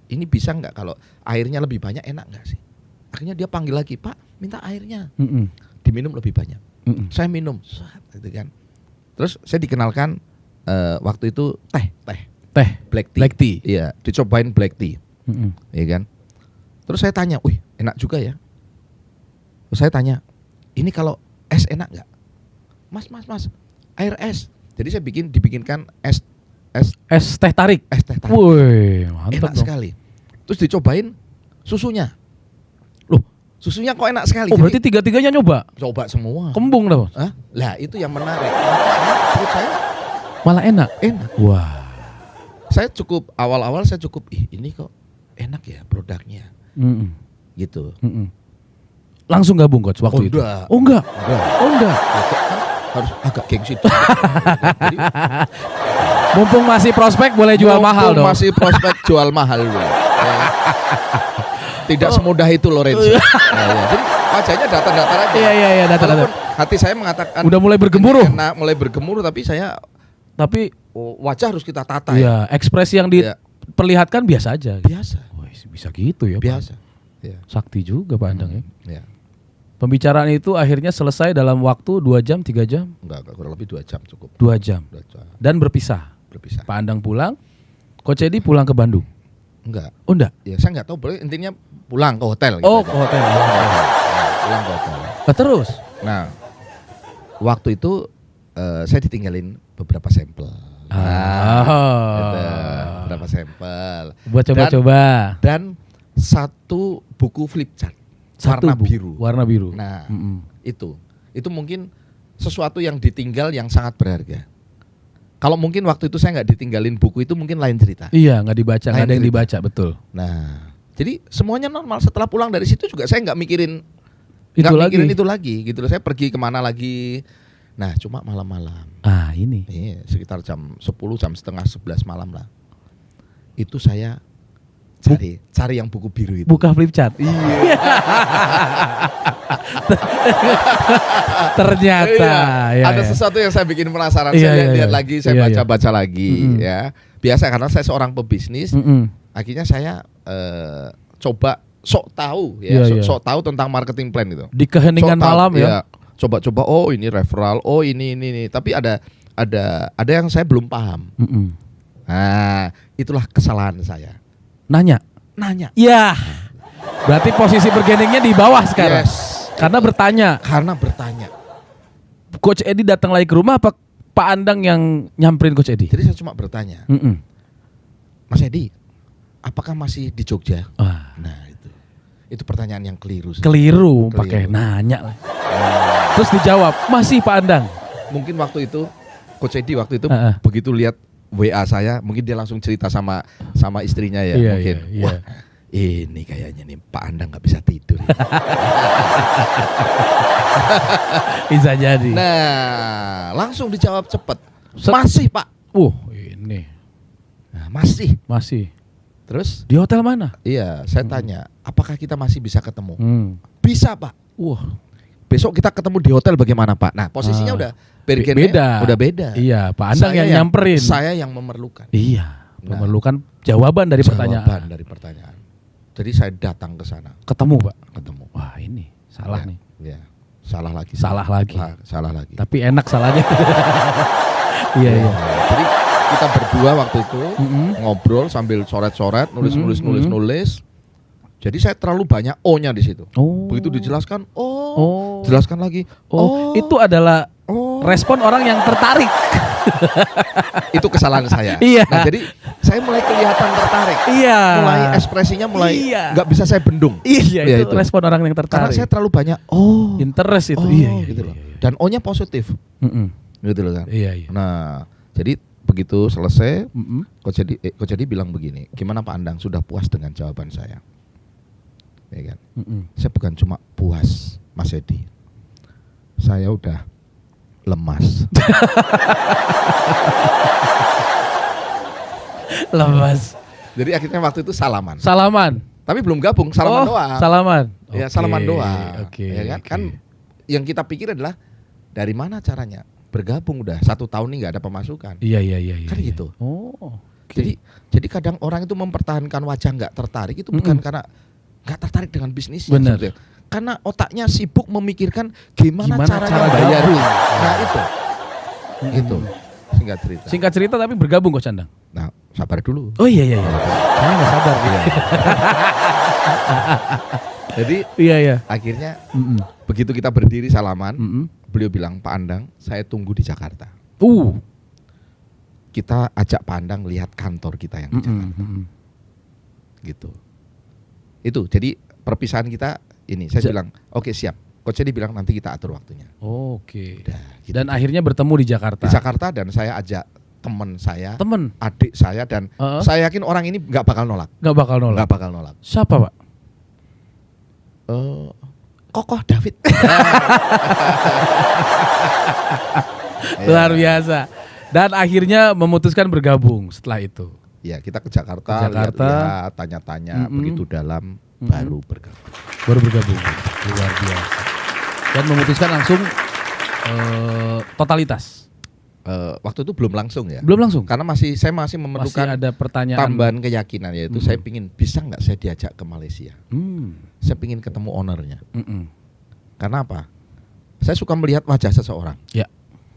Speaker 6: ini bisa nggak kalau airnya lebih banyak, enak nggak sih? Akhirnya dia panggil lagi, Pak, minta airnya.
Speaker 1: Mm-mm.
Speaker 6: Diminum lebih banyak.
Speaker 1: Mm-mm.
Speaker 6: Saya minum, gitu kan. Terus saya dikenalkan waktu itu teh black tea. Iya, dicobain black tea.
Speaker 1: Mm-mm.
Speaker 6: Iya kan. Terus saya tanya, wih enak juga ya. Terus saya tanya, ini kalau es enak nggak? Mas, air es. Jadi saya dibikinkan es
Speaker 1: teh tarik.
Speaker 6: teh tarik.
Speaker 1: Woi, mantap
Speaker 6: Enak
Speaker 1: dong.
Speaker 6: sekali. Terus dicobain susunya. Loh, susunya kok enak sekali.
Speaker 1: Oh,
Speaker 6: Jadi
Speaker 1: berarti tiga-tiganya nyoba.
Speaker 6: coba semua.
Speaker 1: Kembung dah, Bos.
Speaker 6: Hah? Lah itu yang menarik. Menurut saya
Speaker 1: Malah enak.
Speaker 6: enak.
Speaker 1: Wah.
Speaker 6: Saya awal-awal ini kok enak ya produknya.
Speaker 1: Mm-mm.
Speaker 6: Gitu.
Speaker 1: Mm-mm. Langsung gabung coach waktu itu.
Speaker 6: Enggak.
Speaker 1: Oh enggak.
Speaker 6: Enggak.
Speaker 1: Oh enggak.
Speaker 6: Ya, kan harus agak gengsi. Jadi,
Speaker 1: Mumpung masih prospek boleh jual mahal dong.
Speaker 6: Masih prospek jual mahal dulu. Ya. Tidak semudah itu Lorenzo. Ya. Jadi wajahnya datar-datar aja.
Speaker 1: Iya, datar-datar.
Speaker 6: Walaupun hati saya mengatakan
Speaker 1: Udah mulai bergemuruh.
Speaker 6: enak, mulai bergemuruh, tapi saya
Speaker 1: Tapi
Speaker 6: wajah harus kita tata
Speaker 1: iya, ekspresi yang
Speaker 6: Iya.
Speaker 1: diperlihatkan biasa aja.
Speaker 6: Biasa.
Speaker 1: Wih, bisa gitu ya, Pak.
Speaker 6: Biasa. Ya.
Speaker 1: Sakti juga Pak Andang ya.
Speaker 6: Ya.
Speaker 1: Pembicaraan itu akhirnya selesai dalam waktu 2 jam, 3 jam?
Speaker 6: Enggak, kurang lebih 2 jam cukup.
Speaker 1: 2 jam.
Speaker 6: 2 jam.
Speaker 1: Dan berpisah.
Speaker 6: Berpisah.
Speaker 1: Pak Andang pulang, Coach Edi pulang ke Bandung.
Speaker 6: Enggak.
Speaker 1: Oh enggak?
Speaker 6: Ya saya enggak tahu, boleh intinya pulang ke hotel gitu
Speaker 1: Oh,
Speaker 6: aja.
Speaker 1: ke hotel.
Speaker 6: Pulang ke hotel.
Speaker 1: Nah, terus?
Speaker 6: Nah, waktu itu saya ditinggalin beberapa sampel. Gitu, beberapa sampel.
Speaker 1: Buat coba-coba.
Speaker 6: Dan satu buku flip chart
Speaker 1: Satu
Speaker 6: warna
Speaker 1: buku,
Speaker 6: biru.
Speaker 1: Warna biru.
Speaker 6: Nah,
Speaker 1: Mm-mm.
Speaker 6: itu mungkin sesuatu yang ditinggal yang sangat berharga. Kalau mungkin waktu itu saya nggak ditinggalin buku itu mungkin lain cerita.
Speaker 1: Iya, nggak dibaca, nggak
Speaker 6: Lain
Speaker 1: ada yang
Speaker 6: cerita.
Speaker 1: dibaca, betul.
Speaker 6: Nah, jadi semuanya normal. Setelah pulang dari situ juga saya nggak mikirin itu lagi gitu loh. Saya pergi kemana lagi. Nah, cuma malam-malam.
Speaker 1: Ah, ini.
Speaker 6: Iya, sekitar jam 10, jam setengah 11 malam lah. Itu saya cari yang buku biru itu.
Speaker 1: Buka flip chart.
Speaker 6: Iya.
Speaker 1: Ternyata
Speaker 6: Iya.
Speaker 1: ya,
Speaker 6: Ada
Speaker 1: ya.
Speaker 6: sesuatu yang saya bikin penasaran.
Speaker 1: Iya,
Speaker 6: Saya
Speaker 1: iya,
Speaker 6: lihat
Speaker 1: iya.
Speaker 6: lagi, saya
Speaker 1: Iya,
Speaker 6: baca-baca lagi
Speaker 1: Mm-mm.
Speaker 6: ya. Biasa karena saya seorang pebisnis,
Speaker 1: Mm-mm.
Speaker 6: akhirnya saya coba sok tahu
Speaker 1: Iya,
Speaker 6: ya,
Speaker 1: iya.
Speaker 6: sok tahu tentang marketing plan itu.
Speaker 1: Di keheningan
Speaker 6: Sok tahu,
Speaker 1: malam ya.
Speaker 6: iya. Coba-coba, oh ini referral, oh ini. Tapi ada yang saya belum paham.
Speaker 1: Mm-mm.
Speaker 6: Nah, itulah kesalahan saya.
Speaker 1: Nanya. Iya. Berarti posisi bergeningnya di bawah sekarang.
Speaker 6: Yes.
Speaker 1: Karena bertanya.
Speaker 6: Karena bertanya.
Speaker 1: Coach Edi datang lagi ke rumah apa Pak Andang yang nyamperin Coach Edi?
Speaker 6: Jadi saya cuma bertanya,
Speaker 1: Mm-mm.
Speaker 6: Mas Edi, apakah masih di Jogja?
Speaker 1: Wah,
Speaker 6: Nah, itu pertanyaan yang keliru.
Speaker 1: keliru pakai nanya. Terus dijawab, masih Pak Andang.
Speaker 6: Mungkin waktu itu Coach Edi waktu itu
Speaker 1: Heeh.
Speaker 6: begitu lihat WA saya, mungkin dia langsung cerita sama istrinya ya,
Speaker 1: Iya,
Speaker 6: mungkin.
Speaker 1: iya.
Speaker 6: Wah, ini kayaknya nih Pak Andang nggak bisa tidur.
Speaker 1: Bisa jadi.
Speaker 6: Nah, langsung dijawab cepet.
Speaker 1: Set.
Speaker 6: Masih Pak.
Speaker 1: Ini
Speaker 6: Nah, masih.
Speaker 1: masih
Speaker 6: Terus
Speaker 1: di hotel mana?
Speaker 6: iya, saya tanya, apakah kita masih bisa ketemu? Bisa Pak.
Speaker 1: Wah,
Speaker 6: Besok kita ketemu di hotel bagaimana Pak? Nah, posisinya udah bergennya
Speaker 1: beda.
Speaker 6: udah beda.
Speaker 1: Iya, Pak Andang
Speaker 6: Saya
Speaker 1: yang nyamperin.
Speaker 6: Saya yang memerlukan.
Speaker 1: Iya,
Speaker 6: Nah,
Speaker 1: memerlukan jawaban dari
Speaker 6: Jawaban
Speaker 1: pertanyaan.
Speaker 6: dari pertanyaan. Jadi saya datang ke sana,
Speaker 1: Ketemu, Pak.
Speaker 6: ketemu.
Speaker 1: Wah, ini salah
Speaker 6: Ya,
Speaker 1: nih.
Speaker 6: Ya, salah lagi.
Speaker 1: Salah lagi.
Speaker 6: Salah lagi.
Speaker 1: Tapi enak salahnya. Iya, iya.
Speaker 6: Jadi kita berdua waktu itu
Speaker 1: Mm-mm.
Speaker 6: ngobrol sambil coret-coret, nulis. Jadi saya terlalu banyak O-nya di situ.
Speaker 1: Oh.
Speaker 6: Begitu dijelaskan,
Speaker 1: Oh.
Speaker 6: jelaskan lagi.
Speaker 1: Oh, itu adalah respon orang yang tertarik.
Speaker 6: Itu kesalahan saya.
Speaker 1: Iya.
Speaker 6: Nah, jadi saya mulai kelihatan tertarik.
Speaker 1: Iya.
Speaker 6: Mulai ekspresinya
Speaker 1: Iya.
Speaker 6: nggak bisa saya bendung.
Speaker 1: Iya,
Speaker 6: Ya,
Speaker 1: itu respon orang yang
Speaker 6: Karena
Speaker 1: tertarik.
Speaker 6: saya terlalu banyak
Speaker 1: Interest itu.
Speaker 6: oh,
Speaker 1: Iya,
Speaker 6: gitu loh. Dan O-nya positif.
Speaker 1: Mm-mm.
Speaker 6: Gitu loh kan.
Speaker 1: Iya, iya.
Speaker 6: Nah, jadi begitu selesai,
Speaker 1: Mm-mm.
Speaker 6: Coach Edi bilang begini, gimana Pak Andang, sudah puas dengan jawaban saya? Ya kan?
Speaker 1: Mm-mm.
Speaker 6: Saya bukan cuma puas, Mas Edi. Saya udah lemas.
Speaker 1: Lemas.
Speaker 6: Jadi akhirnya waktu itu salaman.
Speaker 1: Salaman.
Speaker 6: Tapi belum gabung, salaman doang.
Speaker 1: Salaman.
Speaker 6: Ya,
Speaker 1: Oke,
Speaker 6: salaman doang.
Speaker 1: Oke.
Speaker 6: Ya kan?
Speaker 1: oke.
Speaker 6: Kan yang kita pikir adalah dari mana caranya bergabung udah 1 tahun nih nggak ada pemasukan.
Speaker 1: Iya.
Speaker 6: Kan
Speaker 1: iya.
Speaker 6: gitu.
Speaker 1: Oh. oke.
Speaker 6: Jadi kadang orang itu mempertahankan wajah nggak tertarik itu bukan karena nggak tertarik dengan bisnisnya.
Speaker 1: Benar.
Speaker 6: sebetulnya. Karena otaknya sibuk memikirkan gimana caranya
Speaker 1: cara
Speaker 6: bayarin.
Speaker 1: gabung.
Speaker 6: Nah itu. Gitu. Singkat cerita.
Speaker 1: Singkat cerita tapi bergabung Coach Andang.
Speaker 6: Nah, sabar dulu.
Speaker 1: Oh iya. Saya nggak sabar.
Speaker 6: Jadi
Speaker 1: Iya.
Speaker 6: akhirnya
Speaker 1: Mm-mm.
Speaker 6: begitu kita berdiri salaman,
Speaker 1: Mm-mm.
Speaker 6: beliau bilang, Pak Andang, saya tunggu di Jakarta. Kita ajak Pak Andang lihat kantor kita yang di Jakarta. Gitu. Itu. Jadi perpisahan kita ini. Saya bilang, oke siap. Coach Edi bilang nanti kita atur waktunya.
Speaker 1: Oke.
Speaker 6: Udah, gitu.
Speaker 1: Dan akhirnya bertemu di Jakarta.
Speaker 6: Di Jakarta dan saya ajak teman saya,
Speaker 1: Temen
Speaker 6: adik saya dan saya yakin orang ini nggak bakal nolak.
Speaker 1: nggak bakal nolak.
Speaker 6: Nggak bakal nolak.
Speaker 1: Siapa Pak?
Speaker 6: Kokoh David.
Speaker 1: Luar biasa. Dan akhirnya memutuskan bergabung setelah itu.
Speaker 6: Ya kita ke Jakarta,
Speaker 1: Ke Jakarta.
Speaker 6: lihat-lihat, tanya-tanya, begitu dalam baru bergabung.
Speaker 1: Baru bergabung. Luar biasa. Dan memutuskan langsung totalitas.
Speaker 6: Waktu itu belum langsung ya.
Speaker 1: Belum langsung.
Speaker 6: Karena saya masih
Speaker 1: Masih
Speaker 6: memerlukan
Speaker 1: ada pertanyaan.
Speaker 6: tambahan keyakinan, yaitu saya pingin bisa nggak saya diajak ke Malaysia. Saya pingin ketemu ownernya. Karena apa? Saya suka melihat wajah seseorang.
Speaker 1: Ya.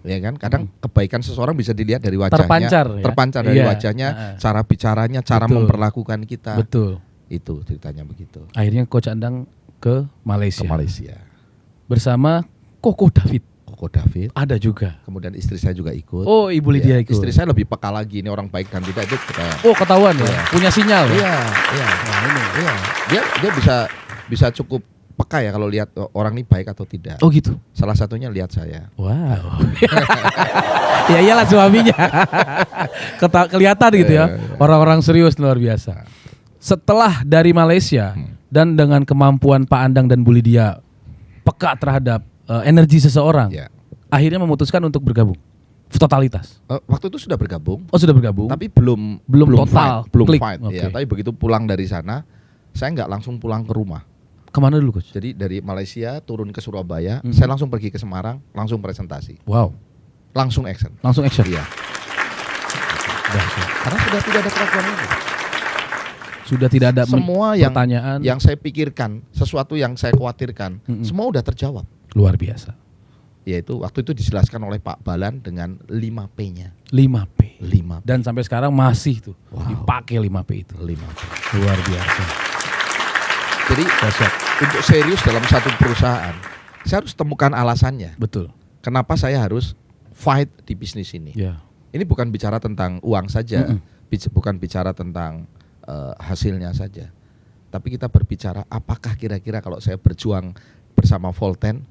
Speaker 6: Ya kan, kadang kebaikan seseorang bisa dilihat dari wajahnya,
Speaker 1: Terpancar ya?
Speaker 6: dari
Speaker 1: Iya.
Speaker 6: wajahnya, cara bicaranya, cara
Speaker 1: Betul.
Speaker 6: memperlakukan kita.
Speaker 1: Betul.
Speaker 6: Itu ceritanya begitu.
Speaker 1: Akhirnya Coach Andang ke Malaysia.
Speaker 6: Ke Malaysia.
Speaker 1: Bersama Koko David.
Speaker 6: Koko David.
Speaker 1: Ada juga.
Speaker 6: Kemudian istri saya juga ikut.
Speaker 1: Oh, Ibu Lydia
Speaker 6: Ya,
Speaker 1: ikut.
Speaker 6: istri saya lebih peka lagi, ini orang baik dan tidak itu kita.
Speaker 1: Oh, ketahuan ya.
Speaker 6: Iya.
Speaker 1: Punya sinyal. ya?
Speaker 6: Iya, iya.
Speaker 1: Nah, ini.
Speaker 6: Iya. Dia bisa cukup peka ya kalau lihat orang ini baik atau tidak.
Speaker 1: Oh gitu.
Speaker 6: Salah satunya lihat saya.
Speaker 1: Wow. Ya iyalah suaminya. Kelihatan gitu ya. Orang-orang serius luar biasa. Setelah dari Malaysia dan dengan kemampuan Pak Andang dan Bu Lydia peka terhadap energi seseorang,
Speaker 6: Ya.
Speaker 1: akhirnya memutuskan untuk bergabung. Totalitas.
Speaker 6: Waktu itu sudah bergabung,
Speaker 1: Oh sudah bergabung.
Speaker 6: tapi belum
Speaker 1: total,
Speaker 6: fight, belum
Speaker 1: klik.
Speaker 6: fight.
Speaker 1: Oke.
Speaker 6: Ya, tapi begitu pulang dari sana, saya nggak langsung pulang ke rumah.
Speaker 1: Kemana dulu Coach?
Speaker 6: Jadi dari Malaysia turun ke Surabaya, saya langsung pergi ke Semarang, langsung presentasi,
Speaker 1: Wow.
Speaker 6: langsung action.
Speaker 1: Langsung action.
Speaker 6: Iya.
Speaker 1: Dahsyat.
Speaker 6: Karena sudah tidak ada keraguan lagi.
Speaker 1: Sudah tidak ada
Speaker 6: Semua
Speaker 1: pertanyaan.
Speaker 6: yang saya pikirkan, sesuatu yang saya khawatirkan, semua udah terjawab.
Speaker 1: Luar biasa.
Speaker 6: Yaitu waktu itu dijelaskan oleh Pak Balan dengan 5P-nya.
Speaker 1: 5P.
Speaker 6: 5P.
Speaker 1: Dan sampai sekarang masih tuh
Speaker 6: Wow.
Speaker 1: dipakai 5P itu.
Speaker 6: 5P.
Speaker 1: Luar biasa.
Speaker 6: Jadi untuk serius dalam satu perusahaan, saya harus temukan alasannya.
Speaker 1: Betul.
Speaker 6: Kenapa saya harus fight di bisnis ini?
Speaker 1: Ya.
Speaker 6: Ini bukan bicara tentang uang saja, bukan bicara tentang hasilnya saja. Tapi kita berbicara apakah kira-kira kalau saya berjuang bersama Volten,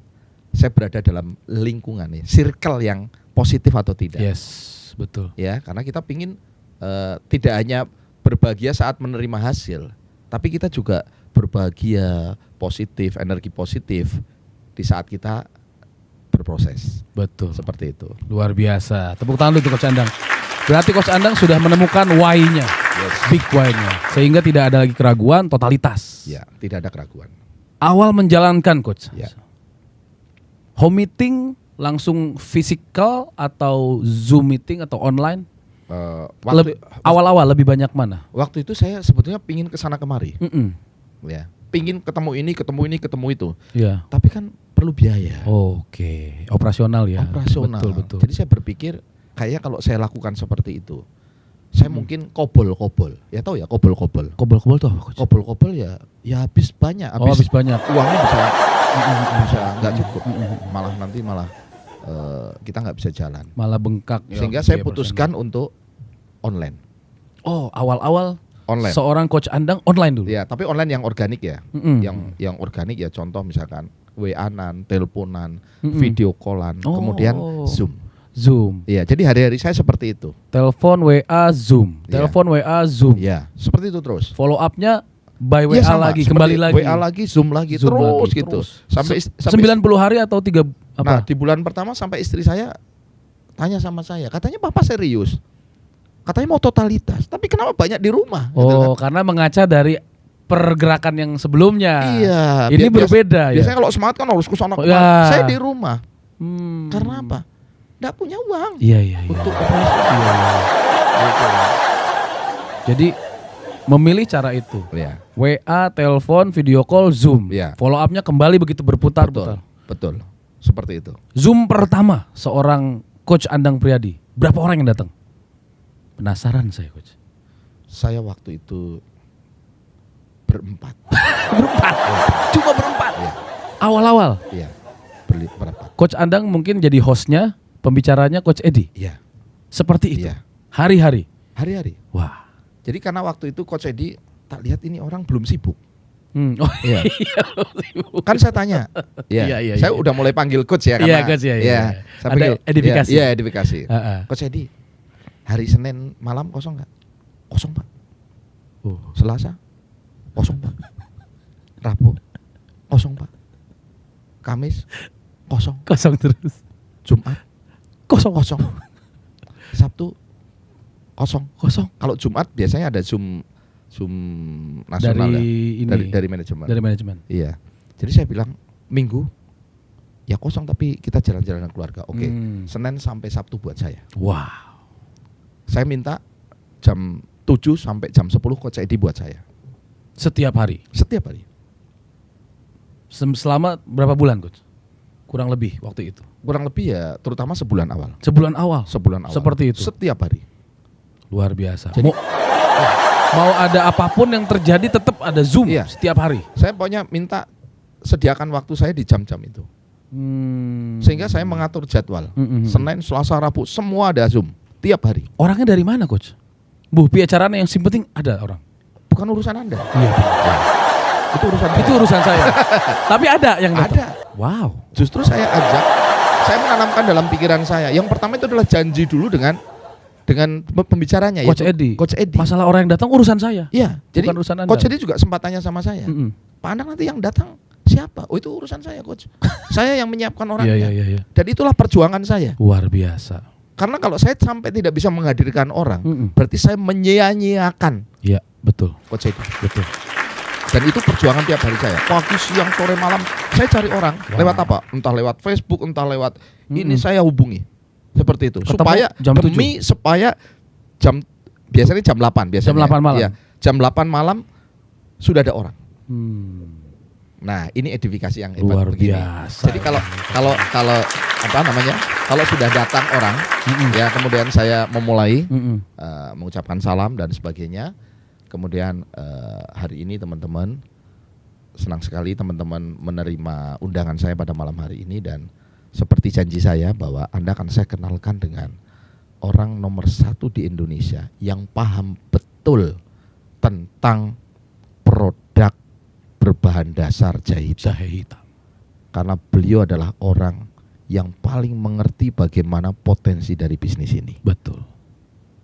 Speaker 6: saya berada dalam lingkungan nih, circle yang positif atau tidak?
Speaker 1: Yes, betul.
Speaker 6: Ya, karena kita pingin tidak hanya berbahagia saat menerima hasil, tapi kita juga berbahagia, positif, energi positif di saat kita berproses.
Speaker 1: Betul.
Speaker 6: Seperti itu.
Speaker 1: Luar biasa. Tepuk tangan dulu untuk Coach Andang. Berarti Coach Andang sudah menemukan why-nya.
Speaker 6: Yes.
Speaker 1: Big why-nya. Sehingga tidak ada lagi keraguan, totalitas.
Speaker 6: Ya, tidak ada keraguan.
Speaker 1: Awal menjalankan Coach.
Speaker 6: Ya.
Speaker 1: Home meeting langsung physical atau Zoom meeting atau online? Awal-awal lebih banyak mana?
Speaker 6: Waktu itu saya sebetulnya pingin kesana kemari, ya, pingin ketemu ini, ketemu itu.
Speaker 1: Ya.
Speaker 6: Tapi kan perlu biaya,
Speaker 1: Oke, operasional ya.
Speaker 6: operasional.
Speaker 1: Betul, betul.
Speaker 6: Jadi saya berpikir kayaknya kalau saya lakukan seperti itu, saya mungkin kobol-kobol, ya tahu ya kobol-kobol.
Speaker 1: Kobol-kobol tuh apa Coach?
Speaker 6: Kobol-kobol ya habis banyak,
Speaker 1: Habis banyak.
Speaker 6: uangnya bisa nggak cukup, malah kita nggak bisa jalan.
Speaker 1: Malah bengkak.
Speaker 6: Sehingga
Speaker 1: Ya,
Speaker 6: saya
Speaker 1: biaya
Speaker 6: putuskan untuk online.
Speaker 1: Oh, awal-awal
Speaker 6: Online.
Speaker 1: seorang Coach Andang online dulu.
Speaker 6: Ya, tapi online yang organik ya.
Speaker 1: Mm-mm.
Speaker 6: Yang organik ya, contoh misalkan WA-an, teleponan,
Speaker 1: Mm-mm.
Speaker 6: video callan,
Speaker 1: Oh.
Speaker 6: kemudian Zoom.
Speaker 1: Zoom.
Speaker 6: Iya, jadi hari-hari saya seperti itu.
Speaker 1: Telepon WA Zoom.
Speaker 6: Iya.
Speaker 1: Telepon WA Zoom.
Speaker 6: Ya, seperti itu terus.
Speaker 1: Follow up-nya by WA
Speaker 6: Iya, sama,
Speaker 1: lagi,
Speaker 6: seperti
Speaker 1: kembali lagi.
Speaker 6: WA lagi, Zoom lagi,
Speaker 1: Zoom
Speaker 6: terus
Speaker 1: lagi,
Speaker 6: gitu.
Speaker 1: terus.
Speaker 6: Sampai
Speaker 1: 90 hari atau 3
Speaker 6: Nah,
Speaker 1: apa?
Speaker 6: di bulan pertama sampai istri saya tanya sama saya, katanya Papa serius. Katanya mau totalitas, tapi kenapa banyak di rumah? Gitu
Speaker 1: Oh,
Speaker 6: kan.
Speaker 1: karena mengaca dari pergerakan yang sebelumnya.
Speaker 6: Iya.
Speaker 1: Ini berbeda ya.
Speaker 6: Biasanya kalau semangat kan harus ke sana
Speaker 1: Oh,
Speaker 6: kemari.
Speaker 1: ya.
Speaker 6: Saya di rumah.
Speaker 1: Hmm.
Speaker 6: Karena apa? Nggak punya uang
Speaker 1: Iya.
Speaker 6: untuk operasi. Gitu.
Speaker 1: Jadi memilih cara itu.
Speaker 6: Ya.
Speaker 1: WA, telepon, video call, Zoom.
Speaker 6: Iya.
Speaker 1: Follow up-nya kembali begitu berputar-putar.
Speaker 6: Betul. Seperti itu.
Speaker 1: Zoom pertama seorang Coach Andang Priadi. Berapa orang yang datang? Penasaran saya, Coach.
Speaker 6: Saya waktu itu berempat.
Speaker 1: Cuma berempat.
Speaker 6: Iya.
Speaker 1: Awal-awal.
Speaker 6: Iya. Berempat.
Speaker 1: Coach Andang mungkin jadi hostnya, pembicaranya Coach Edi.
Speaker 6: Iya.
Speaker 1: Seperti itu.
Speaker 6: Iya.
Speaker 1: Hari-hari.
Speaker 6: Hari-hari.
Speaker 1: Wah.
Speaker 6: Jadi karena waktu itu Coach Edi tak lihat ini orang belum sibuk.
Speaker 1: Oh,
Speaker 6: Iya. Kan saya tanya.
Speaker 1: Iya, iya,
Speaker 6: Saya
Speaker 1: iya.
Speaker 6: udah mulai panggil coach ya
Speaker 1: Iya,
Speaker 6: karena
Speaker 1: Coach, iya.
Speaker 6: Saya
Speaker 1: Ada
Speaker 6: panggil
Speaker 1: edifikasi.
Speaker 6: Iya, edifikasi.
Speaker 1: Heeh.
Speaker 6: Coach Edi, hari Senin malam kosong nggak? Kosong, Pak.
Speaker 1: Oh.
Speaker 6: Selasa kosong, Pak. Rabu kosong, Pak. Kamis kosong.
Speaker 1: Kosong terus.
Speaker 6: Jumat kosong. Sabtu kosong. Kalau Jumat biasanya ada Zoom nasional
Speaker 1: Dari
Speaker 6: ya.
Speaker 1: ini.
Speaker 6: Dari manajemen.
Speaker 1: Dari manajemen.
Speaker 6: Iya. Jadi saya bilang Minggu ya kosong tapi kita jalan-jalan dengan keluarga. Oke. Senin sampai Sabtu buat saya.
Speaker 1: Wow.
Speaker 6: Saya minta jam 7 sampai jam 10 Coach Edi buat saya.
Speaker 1: Setiap hari.
Speaker 6: Setiap hari.
Speaker 1: Selama berapa bulan, Coach? Kurang lebih waktu itu.
Speaker 6: Kurang lebih ya terutama sebulan awal.
Speaker 1: Sebulan awal.
Speaker 6: Sebulan awal.
Speaker 1: Seperti itu.
Speaker 6: Setiap hari.
Speaker 1: Luar biasa.
Speaker 6: Jadi-
Speaker 1: Mau ada apapun yang terjadi tetap ada Zoom
Speaker 6: Iya.
Speaker 1: setiap hari.
Speaker 6: Saya pokoknya minta sediakan waktu saya di jam-jam itu. Sehingga saya mengatur jadwal. Senin, Selasa, Rabu semua ada Zoom tiap hari.
Speaker 1: Orangnya dari mana, Coach? Bu, acaranya yang penting ada orang.
Speaker 6: Bukan urusan Anda.
Speaker 1: Iya.
Speaker 6: Itu urusan
Speaker 1: Itu urusan saya. Tapi ada yang datang.
Speaker 6: Ada.
Speaker 1: Wow.
Speaker 6: Justru saya menanamkan dalam pikiran saya. Yang pertama itu adalah janji dulu dengan pembicaranya
Speaker 1: Coach
Speaker 6: yaitu
Speaker 1: Edi.
Speaker 6: Coach Edi.
Speaker 1: Masalah orang yang datang urusan saya.
Speaker 6: Iya, jadi
Speaker 1: Bukan urusan Anda.
Speaker 6: Coach Edi juga sempat tanya sama saya.
Speaker 1: Mm-mm.
Speaker 6: Pak Andang nanti yang datang siapa? Oh itu urusan saya, Coach. Saya yang menyiapkan orangnya.
Speaker 1: Iya.
Speaker 6: Dan itulah perjuangan saya.
Speaker 1: Luar biasa.
Speaker 6: Karena kalau saya sampai tidak bisa menghadirkan orang, berarti saya menyia-nyiakan
Speaker 1: Iya, betul.
Speaker 6: Coach Edi.
Speaker 1: Betul.
Speaker 6: Dan itu perjuangan tiap hari saya. Pagi, siang, sore, malam, saya cari orang.
Speaker 1: Wow.
Speaker 6: Lewat apa? Entah lewat Facebook, entah lewat ini saya hubungi. Seperti itu.
Speaker 1: Ketemu
Speaker 6: Supaya
Speaker 1: jam
Speaker 6: supaya biasanya jam 8 biasanya.
Speaker 1: Jam 8 malam.
Speaker 6: Iya, jam 8 malam sudah ada orang.
Speaker 1: Hmm.
Speaker 6: Nah, ini edifikasi yang hebat
Speaker 1: Luar
Speaker 6: begini.
Speaker 1: biasa.
Speaker 6: Jadi kalau apa namanya? Kalau sudah datang orang, ya kemudian saya memulai mengucapkan salam dan sebagainya. Kemudian hari ini teman-teman senang sekali teman-teman menerima undangan saya pada malam hari ini dan seperti janji saya bahwa Anda akan saya kenalkan dengan orang nomor 1 di Indonesia yang paham betul tentang produk berbahan dasar jahitan.
Speaker 1: Jahe hitam.
Speaker 6: Karena beliau adalah orang yang paling mengerti bagaimana potensi dari bisnis ini.
Speaker 1: Betul.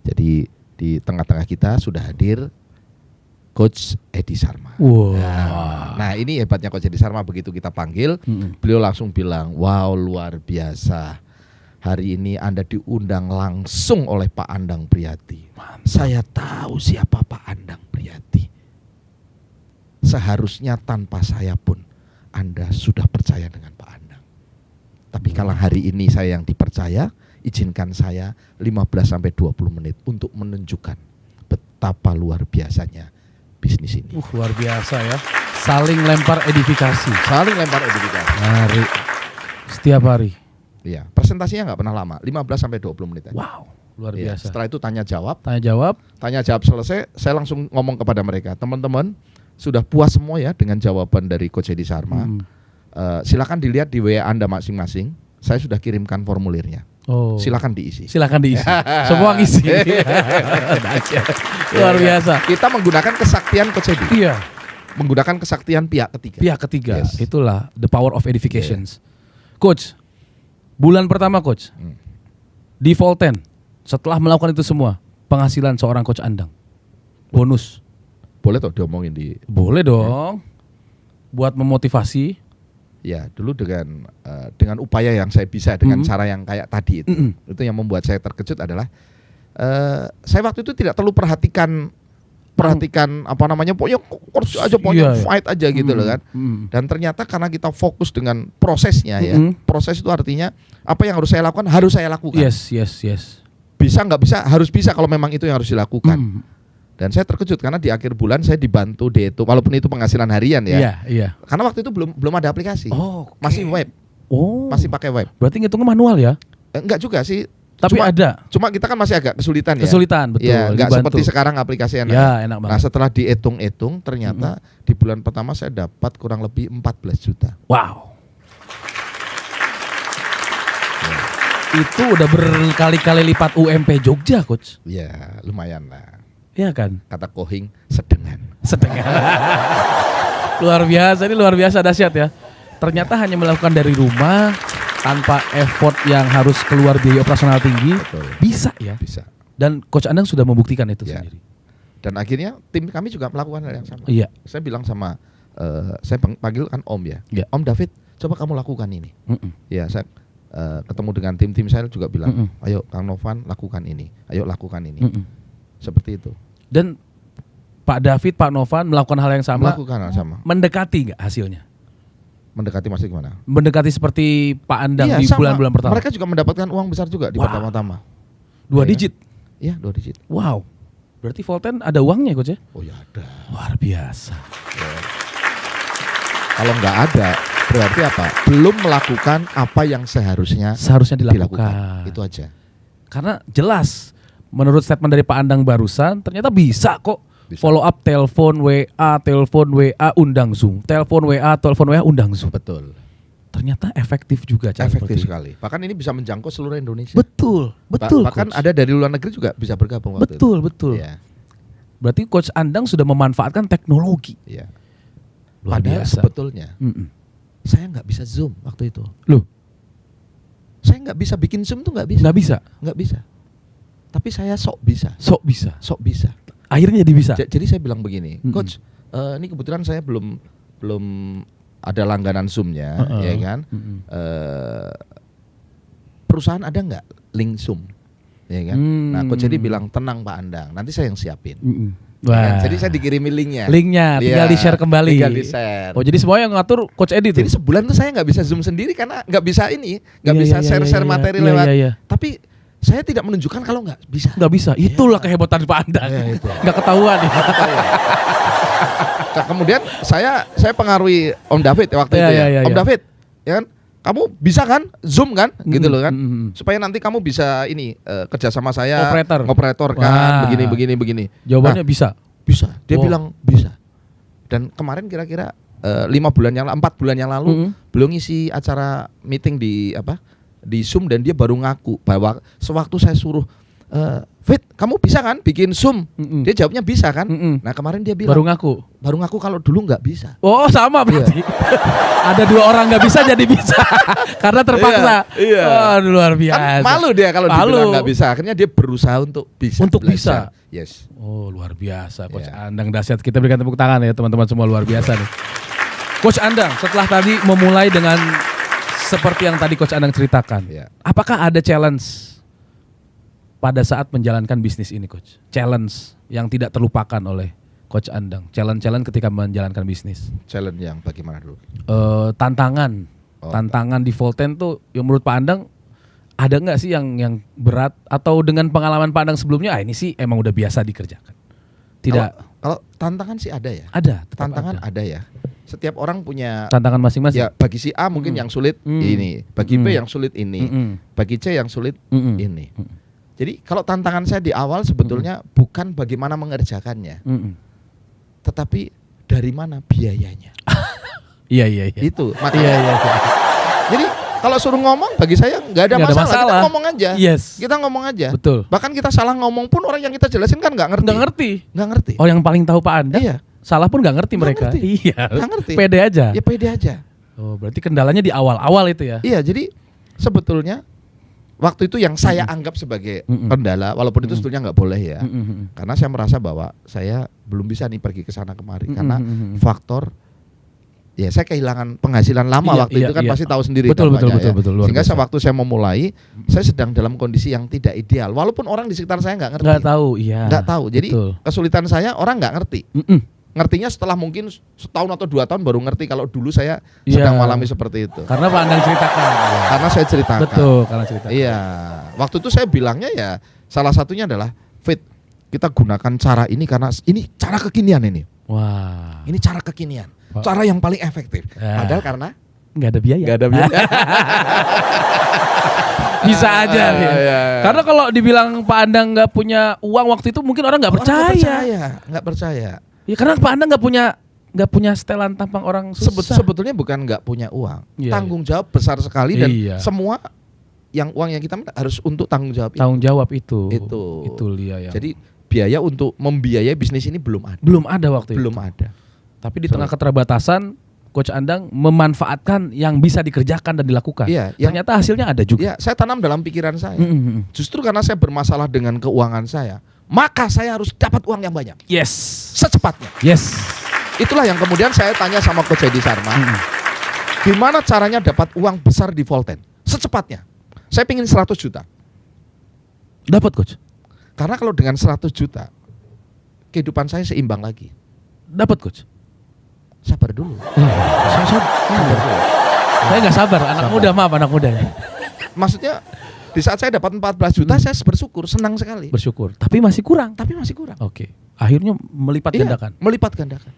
Speaker 6: Jadi di tengah-tengah kita sudah hadir Coach Edi Sarma.
Speaker 1: Wow.
Speaker 6: Nah ini hebatnya Coach Edi Sarma, begitu kita panggil, beliau langsung bilang, wow luar biasa. Hari ini Anda diundang langsung oleh Pak Andang Priadi. Saya tahu siapa Pak Andang Priadi. Seharusnya tanpa saya pun Anda sudah percaya dengan Pak Andang. Tapi kalau hari ini saya yang dipercaya, izinkan saya 15-20 menit untuk menunjukkan betapa luar biasanya bisnis ini.
Speaker 1: Luar biasa ya. Saling lempar edifikasi.
Speaker 6: Saling lempar edifikasi.
Speaker 1: Hari. Setiap hari.
Speaker 6: Iya, presentasinya nggak pernah lama, 15-20 menit aja.
Speaker 1: Wow. Luar
Speaker 6: Iya,
Speaker 1: biasa.
Speaker 6: setelah itu tanya jawab
Speaker 1: Tanya jawab.
Speaker 6: selesai, saya langsung ngomong kepada mereka, teman-teman sudah puas semua ya dengan jawaban dari Coach Edi Sarma. Silakan dilihat di WA Anda masing-masing. Saya sudah kirimkan formulirnya.
Speaker 1: Oh.
Speaker 6: Silakan diisi.
Speaker 1: Silakan diisi. Semua ngisi. Luar biasa.
Speaker 6: Kita menggunakan kesaktian Coach Edi.
Speaker 1: Iya.
Speaker 6: Menggunakan kesaktian pihak ketiga.
Speaker 1: Pihak ketiga.
Speaker 6: Yes.
Speaker 1: Itulah the power of edifications. Coach, bulan pertama Coach, di Volten, setelah melakukan itu semua, penghasilan seorang Coach Andang, bonus.
Speaker 6: Boleh tuh diomongin di.
Speaker 1: Boleh dong. Buat memotivasi.
Speaker 6: Ya dulu dengan upaya yang saya bisa dengan cara yang kayak tadi itu yang membuat saya terkejut adalah saya waktu itu tidak terlalu perhatikan perhatikan apa namanya, pokoknya coach aja, pokoknya fight aja gitu loh kan. Dan ternyata karena kita fokus dengan prosesnya ya, proses itu artinya apa yang harus saya lakukan harus saya lakukan.
Speaker 1: Yes.
Speaker 6: Bisa nggak bisa harus bisa kalau memang itu yang harus dilakukan. Dan saya terkejut karena di akhir bulan saya dibantu dihitung, walaupun itu penghasilan harian ya.
Speaker 1: Iya.
Speaker 6: Karena waktu itu belum ada aplikasi, masih web, masih pakai web.
Speaker 1: Berarti ngitungnya manual ya?
Speaker 6: Enggak juga sih.
Speaker 1: Tapi ada.
Speaker 6: Cuma kita kan masih agak kesulitan ya.
Speaker 1: Kesulitan, betul.
Speaker 6: Ya, enggak
Speaker 1: dibantu.
Speaker 6: seperti sekarang aplikasi enak.
Speaker 1: Ya, enak banget.
Speaker 6: Nah, setelah dihitung-hitung ternyata di bulan pertama saya dapat kurang lebih 14 juta.
Speaker 1: Wow. Itu udah berkali-kali lipat UMP Jogja, Coach.
Speaker 6: Ya, lumayan lah.
Speaker 1: Iya kan?
Speaker 6: Kata Kohing, sedengan.
Speaker 1: Luar biasa dahsyat ya. Ternyata hanya melakukan dari rumah tanpa effort yang harus keluar biaya operasional tinggi.
Speaker 6: Betul.
Speaker 1: Bisa ya?
Speaker 6: Bisa.
Speaker 1: Dan Coach Andang sudah membuktikan itu
Speaker 6: Ya.
Speaker 1: sendiri.
Speaker 6: Dan akhirnya tim kami juga melakukan hal yang sama.
Speaker 1: Iya.
Speaker 6: Saya bilang sama saya panggil kan Om ya.
Speaker 1: Ya.
Speaker 6: Om David, coba kamu lakukan ini. Ya, saya ketemu dengan tim-tim saya juga bilang, ayo Kang Novan lakukan ini, ayo lakukan ini. Seperti itu.
Speaker 1: Dan Pak David, Pak Novan melakukan hal yang sama.
Speaker 6: Melakukan hal sama.
Speaker 1: Mendekati nggak hasilnya?
Speaker 6: Mendekati masih gimana?
Speaker 1: Mendekati seperti Pak Andang di
Speaker 6: sama.
Speaker 1: bulan-bulan pertama.
Speaker 6: Mereka juga mendapatkan uang besar juga di pertama-tama.
Speaker 1: 2
Speaker 6: Ya,
Speaker 1: digit.
Speaker 6: Iya, 2 digit.
Speaker 1: Wow. Berarti Volten ada uangnya, Coach ya?
Speaker 6: Oh ya ada.
Speaker 1: Luar biasa.
Speaker 6: Kalau nggak ada, berarti apa? Belum melakukan apa yang seharusnya
Speaker 1: dilakukan.
Speaker 6: Itu aja.
Speaker 1: Karena jelas menurut statement dari Pak Andang barusan ternyata bisa kok
Speaker 6: Bisa.
Speaker 1: follow up telepon WA undang Zoom, telepon WA undang Zoom.
Speaker 6: Betul.
Speaker 1: Ternyata efektif juga cara
Speaker 6: Efektif
Speaker 1: seperti
Speaker 6: sekali. Bahkan ini bisa menjangkau seluruh Indonesia.
Speaker 1: Betul.
Speaker 6: Bahkan
Speaker 1: Coach.
Speaker 6: ada dari luar negeri juga bisa bergabung waktu
Speaker 1: Betul.
Speaker 6: itu. Iya.
Speaker 1: Berarti Coach Andang sudah memanfaatkan teknologi.
Speaker 6: Iya.
Speaker 1: Luar
Speaker 6: Padahal
Speaker 1: biasa.
Speaker 6: sebetulnya saya nggak bisa Zoom waktu itu.
Speaker 1: Loh,
Speaker 6: Saya nggak bisa bikin Zoom tuh nggak bisa. Nggak bisa. Tapi saya sok bisa.
Speaker 1: Sok bisa.
Speaker 6: Sok bisa.
Speaker 1: Akhirnya jadi bisa.
Speaker 6: Jadi saya bilang begini, Coach, ini kebetulan saya belum ada langganan Zoom-nya, ya kan? Perusahaan ada nggak link Zoom, ya kan? Nah, Coach jadi bilang tenang Pak Andang, nanti saya yang siapin. Ya kan? Jadi saya dikirimi linknya.
Speaker 1: Tinggal
Speaker 6: Iya,
Speaker 1: di-share kembali.
Speaker 6: Tinggal di-share.
Speaker 1: Oh, jadi semua yang ngatur Coach Edi tuh.
Speaker 6: Jadi sebulan tuh saya nggak bisa Zoom sendiri karena nggak bisa ini, nggak
Speaker 1: Iya,
Speaker 6: bisa
Speaker 1: iya,
Speaker 6: share-share
Speaker 1: iya,
Speaker 6: materi
Speaker 1: iya,
Speaker 6: lewat.
Speaker 1: iya.
Speaker 6: Tapi saya tidak menunjukkan kalau nggak bisa.
Speaker 1: Nggak bisa. Itulah kehebatan Pak Andang.
Speaker 6: Iya, itu.
Speaker 1: Nggak ketahuan ya.
Speaker 6: Nah, kemudian saya pengaruhi Om David waktu
Speaker 1: Iya,
Speaker 6: itu ya.
Speaker 1: iya,
Speaker 6: Om
Speaker 1: iya.
Speaker 6: David, ya kan? Kamu bisa kan Zoom kan? Gitu loh kan?
Speaker 1: Supaya
Speaker 6: Supaya nanti kamu bisa ini kerja sama saya,
Speaker 1: Operator.
Speaker 6: ngoperator
Speaker 1: Wah.
Speaker 6: kan, begini.
Speaker 1: Jawabannya
Speaker 6: Nah,
Speaker 1: bisa.
Speaker 6: bisa. Dia
Speaker 1: Wow.
Speaker 6: bilang bisa. Dan kemarin kira-kira 4 bulan yang lalu belum ngisi acara meeting di Zoom dan dia baru ngaku bahwa sewaktu saya suruh Fit, kamu bisa kan bikin Zoom? Dia jawabnya bisa kan? Nah, kemarin dia bilang baru ngaku kalau dulu nggak bisa.
Speaker 1: Oh, sama berarti. Ada 2 orang nggak bisa jadi bisa. Karena terpaksa.
Speaker 6: Iya.
Speaker 1: Waduh, luar biasa.
Speaker 6: Kan malu dia kalau dibilang nggak bisa. Akhirnya dia berusaha untuk bisa.
Speaker 1: Untuk
Speaker 6: belajar. Yes.
Speaker 1: Oh, luar biasa Coach
Speaker 6: Iya.
Speaker 1: Andang dahsyat. Kita berikan tepuk tangan ya teman-teman semua, luar biasa nih. Coach Andang, setelah tadi memulai dengan seperti yang tadi Coach Andang ceritakan.
Speaker 6: Iya.
Speaker 1: Apakah ada challenge pada saat menjalankan bisnis ini, Coach? Challenge yang tidak terlupakan oleh Coach Andang. Challenge ketika menjalankan bisnis.
Speaker 6: Challenge yang bagaimana dulu?
Speaker 1: Tantangan.
Speaker 6: Oh.
Speaker 1: Tantangan di Volten tuh yang menurut Pak Andang ada nggak sih yang berat atau dengan pengalaman Pak Andang sebelumnya ini sih emang udah biasa dikerjakan? Tidak.
Speaker 6: Kalau tantangan sih ada ya.
Speaker 1: Ada. tetap
Speaker 6: Tantangan ada ya. Setiap orang punya
Speaker 1: Tantangan masing-masing.
Speaker 6: ya, bagi si A mungkin yang sulit ini, bagi B yang sulit ini, bagi C yang sulit ini. Jadi kalau tantangan saya di awal sebetulnya bukan bagaimana mengerjakannya, tetapi dari mana biayanya.
Speaker 1: Iya.
Speaker 6: Itu
Speaker 1: Iya,
Speaker 6: makanya.
Speaker 1: iya.
Speaker 6: Jadi kalau suruh ngomong bagi saya nggak ada
Speaker 1: Nggak ada
Speaker 6: masalah.
Speaker 1: masalah.
Speaker 6: Kita ngomong aja.
Speaker 1: Yes.
Speaker 6: Kita ngomong aja.
Speaker 1: Betul.
Speaker 6: Bahkan kita salah ngomong pun orang yang kita jelasin kan nggak ngerti.
Speaker 1: Nggak ngerti.
Speaker 6: Nggak ngerti.
Speaker 1: Oh, yang paling tahu Pak Andang.
Speaker 6: Iya.
Speaker 1: Salah pun nggak ngerti
Speaker 6: Nggak
Speaker 1: mereka.
Speaker 6: ngerti.
Speaker 1: Iya.
Speaker 6: Nggak ngerti.
Speaker 1: Pede aja.
Speaker 6: Ya pede aja.
Speaker 1: Oh, berarti kendalanya di awal-awal itu ya.
Speaker 6: Iya, jadi sebetulnya waktu itu yang saya anggap sebagai kendala, walaupun itu sebetulnya nggak boleh ya, karena saya merasa bahwa saya belum bisa nih pergi ke sana kemari karena faktor ya saya kehilangan penghasilan lama
Speaker 1: Iya,
Speaker 6: waktu
Speaker 1: iya,
Speaker 6: itu kan
Speaker 1: iya.
Speaker 6: pasti tahu sendiri
Speaker 1: Betul,
Speaker 6: dampaknya
Speaker 1: betul, betul, luar
Speaker 6: Sehingga
Speaker 1: biasa.
Speaker 6: waktu saya memulai, saya sedang dalam kondisi yang tidak ideal. Walaupun orang di sekitar saya nggak ngerti.
Speaker 1: Nggak tahu, iya.
Speaker 6: Nggak tahu. Jadi
Speaker 1: Betul.
Speaker 6: kesulitan saya orang nggak ngerti.
Speaker 1: Mm-mm.
Speaker 6: Ngertinya setelah mungkin setahun atau 2 tahun baru ngerti kalau dulu saya
Speaker 1: Iya.
Speaker 6: sedang mengalami seperti itu.
Speaker 1: Karena Pak Andang ceritakan. Iya.
Speaker 6: Karena saya ceritakan.
Speaker 1: Betul, karena ceritakan.
Speaker 6: Iya. Waktu itu saya bilangnya ya salah satunya adalah Fit, kita gunakan cara ini karena ini cara kekinian ini.
Speaker 1: Wah.
Speaker 6: Ini cara kekinian.
Speaker 1: Wah.
Speaker 6: Cara yang paling efektif.
Speaker 1: Ya.
Speaker 6: Padahal karena
Speaker 1: Nggak ada biaya.
Speaker 6: nggak ada biaya.
Speaker 1: Bisa aja. ya.
Speaker 6: Iya.
Speaker 1: Karena kalau dibilang Pak Andang nggak punya uang waktu itu mungkin orang nggak percaya.
Speaker 6: Nggak percaya.
Speaker 1: Ya karena Pak Andang nggak punya setelan tampang orang susah.
Speaker 6: Sebetulnya bukan nggak punya uang,
Speaker 1: Iya,
Speaker 6: tanggung jawab besar sekali dan
Speaker 1: Iya.
Speaker 6: semua yang uang yang kita minta harus untuk tanggung jawab itu.
Speaker 1: Tanggung jawab itu.
Speaker 6: Itu.
Speaker 1: Itu dia yang.
Speaker 6: Jadi biaya untuk membiayai bisnis ini belum ada.
Speaker 1: belum ada waktu
Speaker 6: Belum
Speaker 1: itu.
Speaker 6: ada.
Speaker 1: Tapi di tengah keterbatasan Coach Andang memanfaatkan yang bisa dikerjakan dan dilakukan.
Speaker 6: Iya, yang-
Speaker 1: Ternyata hasilnya ada juga.
Speaker 6: Ya, saya tanam dalam pikiran saya.
Speaker 1: Mm-mm.
Speaker 6: Justru karena saya bermasalah dengan keuangan saya, maka saya harus dapat uang yang banyak
Speaker 1: Yes.
Speaker 6: secepatnya.
Speaker 1: Yes.
Speaker 6: Itulah yang kemudian saya tanya sama Coach Edi Sarma, gimana caranya dapat uang besar di Volten secepatnya? Saya pingin 100 juta.
Speaker 1: Dapat Coach.
Speaker 6: Karena kalau dengan 100 juta, kehidupan saya seimbang lagi.
Speaker 1: Dapat Coach.
Speaker 6: Sabar dulu.
Speaker 1: Saya nggak sabar. Anak muda, maaf anak muda.
Speaker 6: Maksudnya di saat saya dapat 14 juta, saya bersyukur, senang sekali.
Speaker 1: Bersyukur. Tapi masih kurang.
Speaker 6: Tapi masih kurang.
Speaker 1: Oke. Akhirnya melipat
Speaker 6: Iya,
Speaker 1: gandakan.
Speaker 6: melipat gandakan.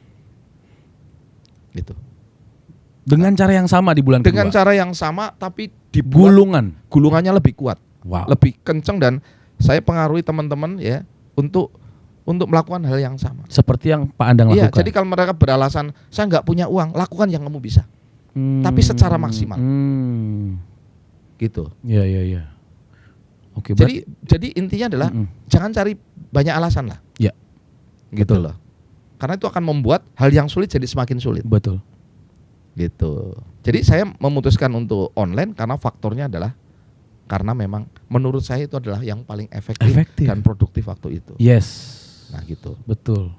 Speaker 6: Gitu.
Speaker 1: Dengan cara yang sama di bulan
Speaker 6: Dengan
Speaker 1: kedua.
Speaker 6: cara yang sama, tapi dibuat gulungannya lebih kuat,
Speaker 1: Wow.
Speaker 6: lebih kenceng, dan saya pengaruhi teman-teman ya untuk melakukan hal yang sama.
Speaker 1: Seperti yang Pak Andang
Speaker 6: Iya,
Speaker 1: lakukan.
Speaker 6: jadi kalau mereka beralasan saya nggak punya uang, lakukan yang kamu bisa, tapi secara maksimal. Gitu.
Speaker 1: Iya, iya, iya. Oke,
Speaker 6: Jadi intinya adalah jangan cari banyak alasan lah.
Speaker 1: Ya.
Speaker 6: Gitu
Speaker 1: Betul.
Speaker 6: loh. Karena itu akan membuat hal yang sulit jadi semakin sulit.
Speaker 1: betul.
Speaker 6: Gitu. Jadi saya memutuskan untuk online karena faktornya adalah karena memang menurut saya itu adalah yang paling efektif.
Speaker 1: Efektif.
Speaker 6: Dan produktif waktu itu.
Speaker 1: Yes.
Speaker 6: Nah gitu.
Speaker 1: Betul.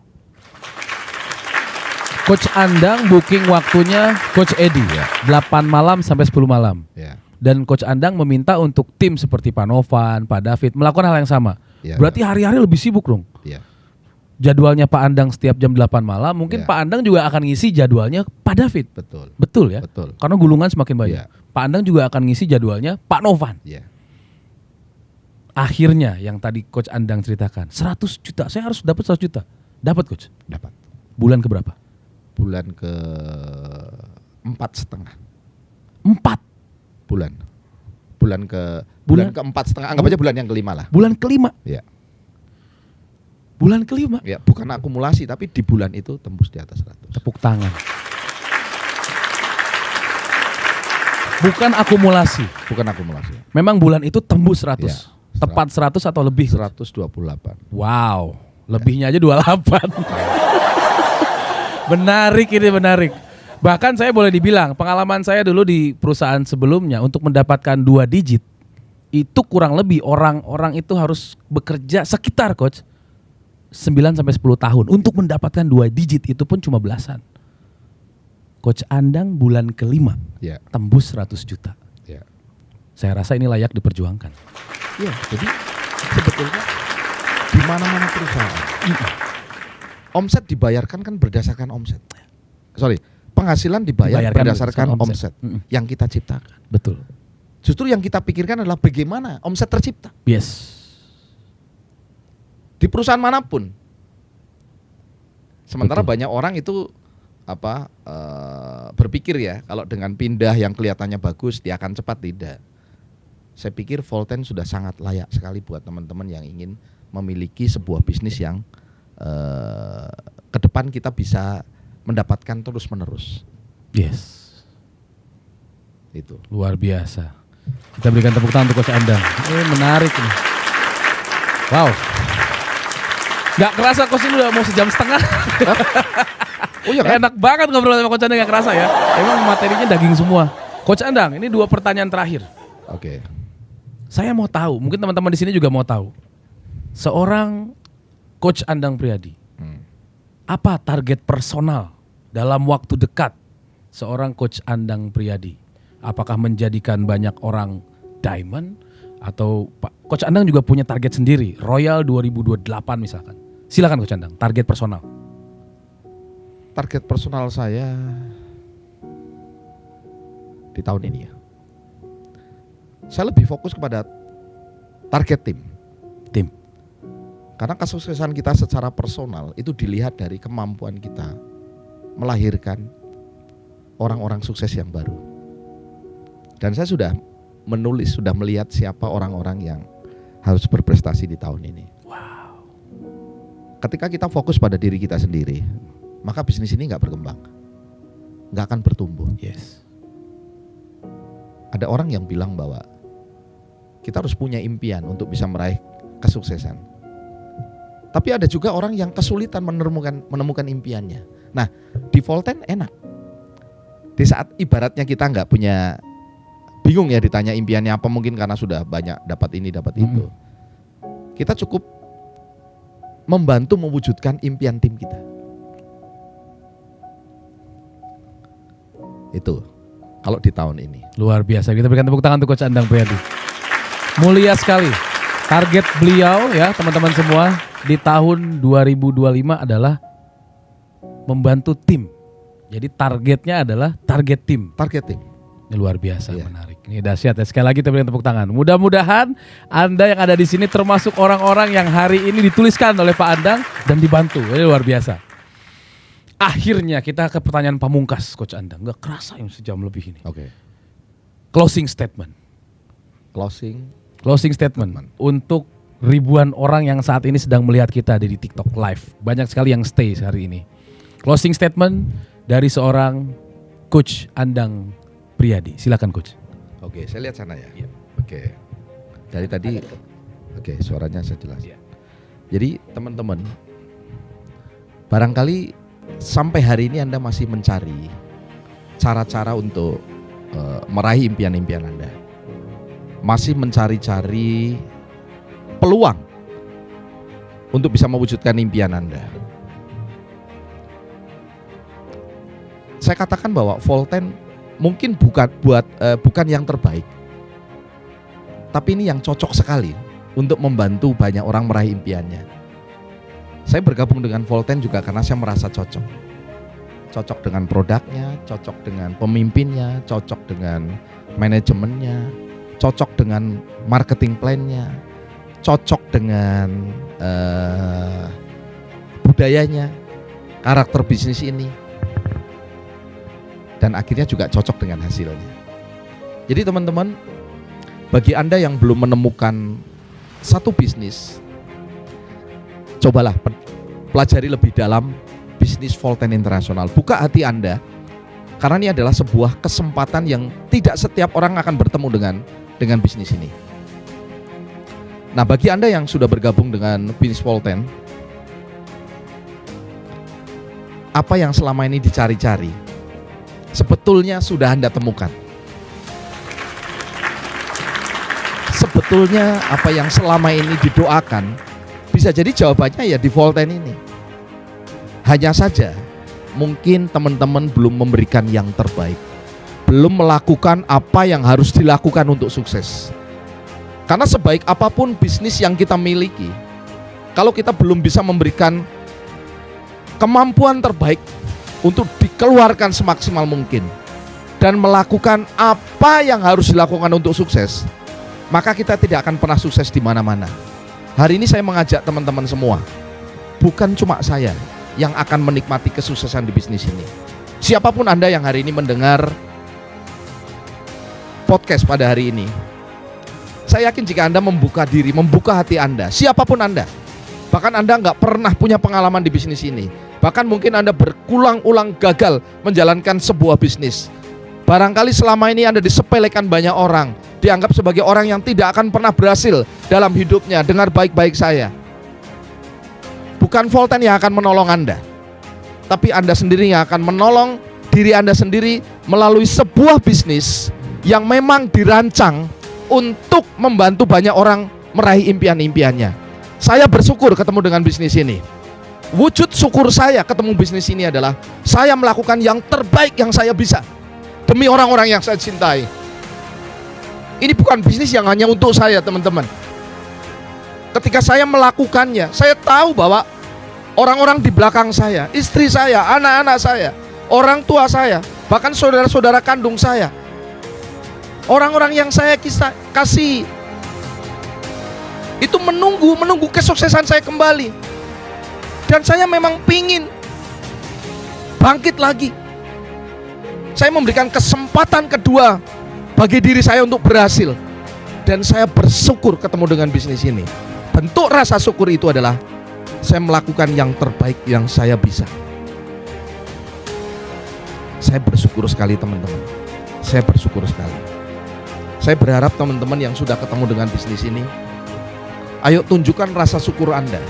Speaker 1: Coach Andang booking waktunya Coach Edi 8 malam sampai 10 malam.
Speaker 6: Ya.
Speaker 1: Dan Coach Andang meminta untuk tim seperti Pak Novan, Pak David melakukan hal yang sama.
Speaker 6: Ya,
Speaker 1: Berarti hari-hari lebih sibuk dong.
Speaker 6: Ya.
Speaker 1: Jadwalnya Pak Andang setiap jam 8 malam, mungkin
Speaker 6: Ya.
Speaker 1: Pak Andang juga akan ngisi jadwalnya Pak David.
Speaker 6: Betul.
Speaker 1: Betul ya?
Speaker 6: Betul.
Speaker 1: Karena gulungan semakin banyak.
Speaker 6: Ya.
Speaker 1: Pak Andang juga akan ngisi jadwalnya Pak Novan.
Speaker 6: Ya.
Speaker 1: Akhirnya yang tadi Coach Andang ceritakan, 100 juta. Saya harus dapat 100 juta. Dapat Coach.
Speaker 6: Dapat.
Speaker 1: Bulan ke berapa?
Speaker 6: Bulan ke 4,5
Speaker 1: 4.
Speaker 6: bulan. Bulan ke 4,5. Anggap aja bulan yang kelima lah.
Speaker 1: Bulan kelima.
Speaker 6: Ya.
Speaker 1: Bulan kelima.
Speaker 6: Ya, bukan akumulasi tapi di bulan itu tembus di atas 100.
Speaker 1: Tepuk tangan. Bukan akumulasi.
Speaker 6: Bukan akumulasi.
Speaker 1: Memang bulan itu tembus 100.
Speaker 6: Ya,
Speaker 1: Tepat 100 atau lebih?
Speaker 6: 128.
Speaker 1: Wow. Lebihnya aja 28. Menarik ini, menarik. Bahkan saya boleh dibilang pengalaman saya dulu di perusahaan sebelumnya untuk mendapatkan 2 digit itu kurang lebih orang-orang itu harus bekerja sekitar Coach 9 sampai 10 tahun untuk mendapatkan 2 digit, itu pun cuma belasan. Coach Andang bulan kelima
Speaker 6: Ya.
Speaker 1: tembus 100 juta.
Speaker 6: Ya.
Speaker 1: Saya rasa ini layak diperjuangkan.
Speaker 6: Ya, jadi sebetulnya di mana-mana perusahaan omset dibayarkan kan berdasarkan omset. Sorry, penghasilan dibayar
Speaker 1: Dibayarkan
Speaker 6: berdasarkan
Speaker 1: berdasarkan omset.
Speaker 6: omset yang kita ciptakan.
Speaker 1: Betul.
Speaker 6: Justru yang kita pikirkan adalah bagaimana omset tercipta
Speaker 1: Yes.
Speaker 6: di perusahaan manapun. Sementara
Speaker 1: Betul.
Speaker 6: banyak orang itu berpikir ya kalau dengan pindah yang kelihatannya bagus dia akan cepat. Tidak. Saya pikir Volten sudah sangat layak sekali buat teman-teman yang ingin memiliki sebuah bisnis yang ke depan kita bisa mendapatkan terus-menerus.
Speaker 1: Yes.
Speaker 6: Itu.
Speaker 1: Luar biasa. Kita berikan tepuk tangan untuk Coach Andang. Menarik nih. Wow. Gak kerasa Coach ini udah mau sejam setengah.
Speaker 6: Oh iya kan?
Speaker 1: Enak banget ngobrol sama Coach Andang, gak kerasa ya. Emang materinya daging semua. Coach Andang, ini 2 pertanyaan terakhir.
Speaker 6: Oke.
Speaker 1: Saya mau tahu, mungkin teman-teman di sini juga mau tahu. Seorang Coach Andang Priadi, apa target personal dalam waktu dekat seorang Coach Andang Priadi? Apakah menjadikan banyak orang diamond atau Coach Andang juga punya target sendiri, Royal 2028 misalkan? Silakan Coach Andang, target personal.
Speaker 6: Target personal saya di tahun ini ya, saya lebih fokus kepada target tim. Karena kesuksesan kita secara personal itu dilihat dari kemampuan kita melahirkan orang-orang sukses yang baru. Dan saya sudah menulis, sudah melihat siapa orang-orang yang harus berprestasi di tahun ini.
Speaker 1: Wow.
Speaker 6: Ketika kita fokus pada diri kita sendiri, maka bisnis ini nggak berkembang, nggak akan bertumbuh.
Speaker 1: Yes.
Speaker 6: Ada orang yang bilang bahwa kita harus punya impian untuk bisa meraih kesuksesan. Tapi ada juga orang yang kesulitan menemukan impiannya. Nah, di Volten enak. Di saat ibaratnya kita nggak punya, bingung ya ditanya impiannya apa, mungkin karena sudah banyak dapat ini dapat itu. Kita cukup membantu mewujudkan impian tim kita. Itu kalau di tahun ini.
Speaker 1: Luar biasa. Kita berikan tepuk tangan untuk Coach Andang Priadi. Mulia sekali. Target beliau ya teman-teman semua di tahun 2025 adalah membantu tim. Jadi targetnya adalah target tim.
Speaker 6: Target tim.
Speaker 1: Ini luar biasa, menarik. Ini dahsyat ya. Sekali lagi kita berikan tepuk tangan. Mudah-mudahan Anda yang ada di sini termasuk orang-orang yang hari ini dituliskan oleh Pak Andang dan dibantu. Ini luar biasa. Akhirnya kita ke pertanyaan pamungkas Coach Andang. Gak kerasa yang sejam lebih ini.
Speaker 6: Oke.
Speaker 1: Closing statement. Closing statement untuk ribuan orang yang saat ini sedang melihat kita di TikTok Live. Banyak sekali yang stay hari ini. Closing statement dari seorang Coach Andang Priadi. Silakan Coach.
Speaker 6: Oke, saya lihat sana ya. Oke. Dari tadi, oke, suaranya saya jelas. Jadi teman-teman, barangkali sampai hari ini Anda masih mencari cara-cara untuk meraih impian-impian Anda. Masih mencari-cari peluang untuk bisa mewujudkan impian Anda. Saya katakan bahwa Volten mungkin bukan yang terbaik, tapi ini yang cocok sekali untuk membantu banyak orang meraih impiannya. Saya bergabung dengan Volten juga karena saya merasa cocok. Cocok dengan produknya, cocok dengan pemimpinnya, cocok dengan manajemennya, cocok dengan marketing plan-nya, cocok dengan budayanya, karakter bisnis ini, dan akhirnya juga cocok dengan hasilnya. Jadi teman-teman, bagi Anda yang belum menemukan satu bisnis, cobalah pelajari lebih dalam bisnis Volten Internasional. Buka hati Anda, karena ini adalah sebuah kesempatan yang tidak setiap orang akan bertemu dengan bisnis ini. Nah, bagi Anda yang sudah bergabung dengan bisnis Volten, apa yang selama ini dicari-cari sebetulnya sudah Anda temukan. Sebetulnya apa yang selama ini didoakan bisa jadi jawabannya ya di Volten ini. Hanya saja mungkin teman-teman belum memberikan yang terbaik, belum melakukan apa yang harus dilakukan untuk sukses. Karena sebaik apapun bisnis yang kita miliki, kalau kita belum bisa memberikan kemampuan terbaik untuk dikeluarkan semaksimal mungkin dan melakukan apa yang harus dilakukan untuk sukses, maka kita tidak akan pernah sukses di mana-mana. Hari ini saya mengajak teman-teman semua, bukan cuma saya yang akan menikmati kesuksesan di bisnis ini. Siapapun Anda yang hari ini mendengar podcast pada hari ini, saya yakin jika Anda membuka diri, membuka hati Anda, siapapun Anda, bahkan Anda nggak pernah punya pengalaman di bisnis ini, bahkan mungkin Anda berulang-ulang gagal menjalankan sebuah bisnis, barangkali selama ini Anda disepelekan banyak orang, dianggap sebagai orang yang tidak akan pernah berhasil dalam hidupnya. Dengar baik-baik saya, bukan Volten yang akan menolong Anda, tapi Anda sendiri yang akan menolong diri Anda sendiri melalui sebuah bisnis yang memang dirancang untuk membantu banyak orang meraih impian-impiannya. Saya bersyukur ketemu dengan bisnis ini. Wujud syukur saya ketemu bisnis ini adalah saya melakukan yang terbaik yang saya bisa demi orang-orang yang saya cintai. Ini bukan bisnis yang hanya untuk saya, teman-teman. Ketika saya melakukannya, saya tahu bahwa orang-orang di belakang saya, istri saya, anak-anak saya, orang tua saya, bahkan saudara-saudara kandung saya, orang-orang yang saya kasih itu menunggu kesuksesan saya kembali. Dan saya memang pingin bangkit lagi. Saya memberikan kesempatan kedua bagi diri saya untuk berhasil. Dan saya bersyukur ketemu dengan bisnis ini. Bentuk rasa syukur itu adalah saya melakukan yang terbaik yang saya bisa. Saya bersyukur sekali, teman-teman. Saya bersyukur sekali. Saya berharap teman-teman yang sudah ketemu dengan bisnis ini, ayo tunjukkan rasa syukur Anda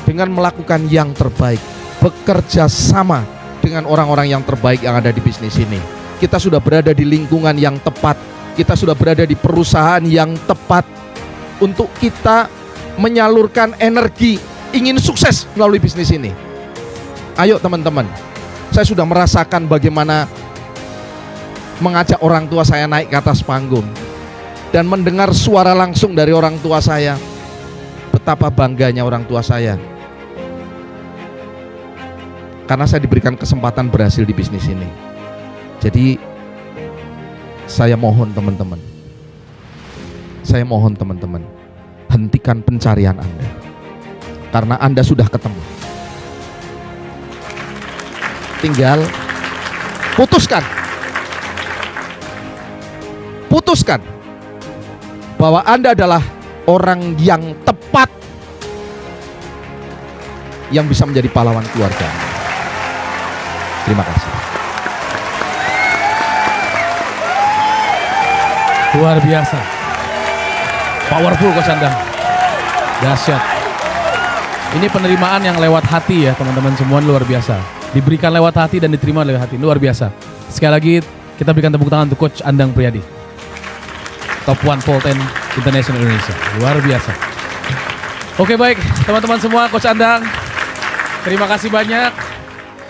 Speaker 6: dengan melakukan yang terbaik, bekerja sama dengan orang-orang yang terbaik yang ada di bisnis ini. Kita sudah berada di lingkungan yang tepat, kita sudah berada di perusahaan yang tepat untuk kita menyalurkan energi ingin sukses melalui bisnis ini. Ayo teman-teman, saya sudah merasakan bagaimana mengajak orang tua saya naik ke atas panggung dan mendengar suara langsung dari orang tua saya. Betapa bangganya orang tua saya karena saya diberikan kesempatan berhasil di bisnis ini. Jadi saya mohon teman-teman, hentikan pencarian Anda karena Anda sudah ketemu. Tinggal putuskan bahwa Anda adalah orang yang tepat yang bisa menjadi pahlawan keluarga. Terima kasih.
Speaker 1: Luar biasa. Powerful Coach Andang. Dahsyat. Ini penerimaan yang lewat hati ya teman-teman semua, luar biasa. Diberikan lewat hati dan diterima lewat hati, luar biasa. Sekali lagi kita berikan tepuk tangan untuk Coach Andang Priadi, Top 1 Volten International Indonesia. Luar biasa. Oke baik teman-teman semua, Coach Andang, terima kasih banyak.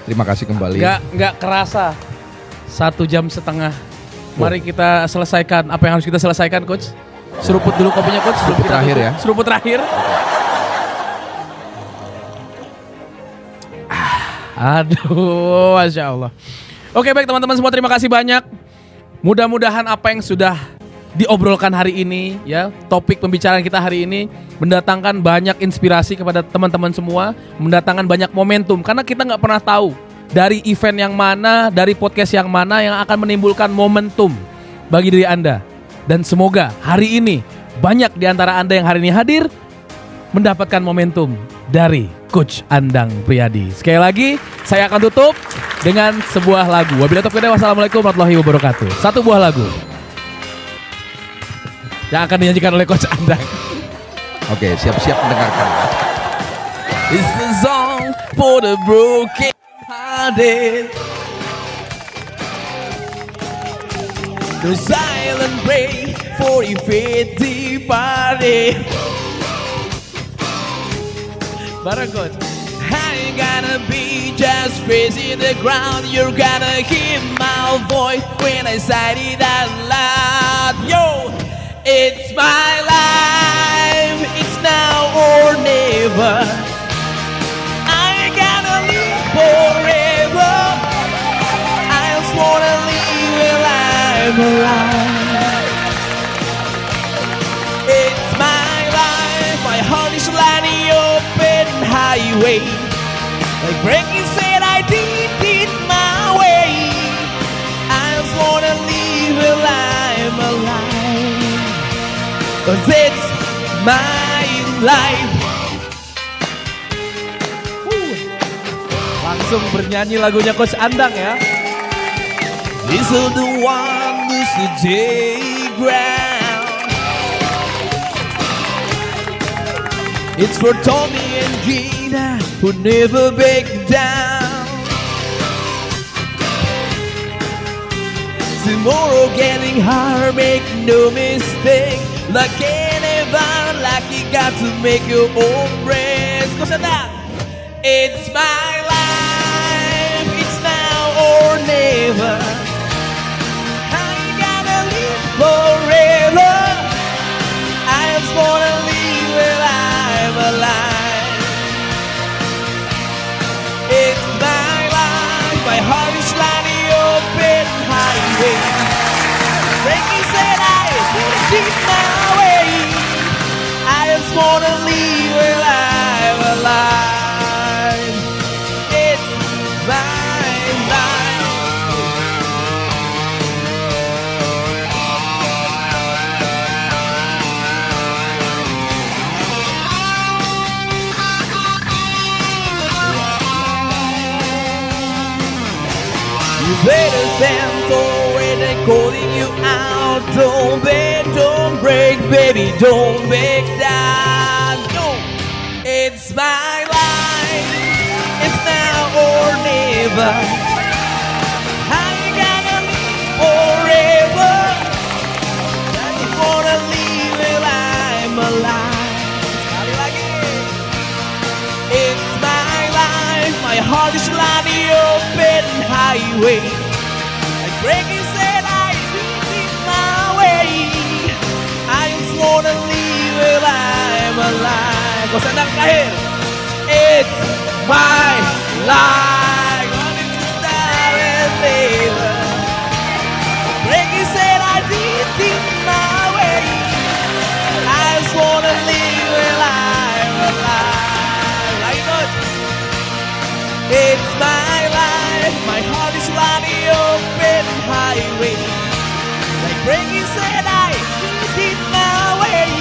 Speaker 6: Terima kasih kembali.
Speaker 1: Nggak kerasa 1,5 jam. Mari kita selesaikan apa yang harus kita selesaikan, Coach. Seruput dulu kopinya, Coach.
Speaker 6: Seruput terakhir ya.
Speaker 1: Seruput terakhir. Aduh, Masya Allah. Oke baik teman-teman semua, terima kasih banyak. Mudah-mudahan apa yang sudah diobrolkan hari ini ya, topik pembicaraan kita hari ini mendatangkan banyak inspirasi kepada teman-teman semua, mendatangkan banyak momentum, karena kita nggak pernah tahu dari event yang mana, dari podcast yang mana yang akan menimbulkan momentum bagi diri Anda. Dan semoga hari ini banyak di antara Anda yang hari ini hadir mendapatkan momentum dari Coach Andang Priadi. Sekali lagi saya akan tutup dengan sebuah lagu. Wabillahi taufiq wal hidayah. Wassalamualaikum warahmatullahi wabarakatuh. Satu buah lagu yang akan dinyanyikan oleh Coach Andang.
Speaker 6: Oke, siap-siap mendengarkan.
Speaker 1: It's the song for the broken hearted, the silent prayer for a faith departed. Bareng Coach. I ain't gonna be just facing the ground. You're gonna hear my voice when I say it out loud. Yo, it's my life, it's now or never. I ain't gonna live forever. I just wanna live while I'm alive. It's my life, my heart is like the open highway. Like Frankie said, I did it my way. I just wanna live while I'm alive. 'Cause it's my life. Langsung bernyanyi lagunya Coach Andang ya. This is the one who's the day ground. It's for Tommy and Gina who never back down. Tomorrow getting hard, make no mistake. Lucky never lucky, got to make your own breaks. Cause that
Speaker 3: It's my life, it's now or never. I gotta live forever. I just wanna live while I'm alive. It's my life, my heart is like the open highway. Breaking said I couldn't keep my way. I just wanna live while I'm alive. It's my life. You better stand tall when they're calling you out. Don't beg, don't break, baby, don't break down. No, it's my life, it's now or never. I gotta live forever. I just wanna live while I'm alive. Like it. It's my life, my heart is like the open highway. Like breaking said I did it my way. I just wanna live while I'm alive. Kau sedang terakhir. It's my life. Wanting to die and live. Breaking said I did it my way. I just wanna live while I'm alive. Like it. It's my life, my heart is like the open highway. Like Frankie said, I did it my way.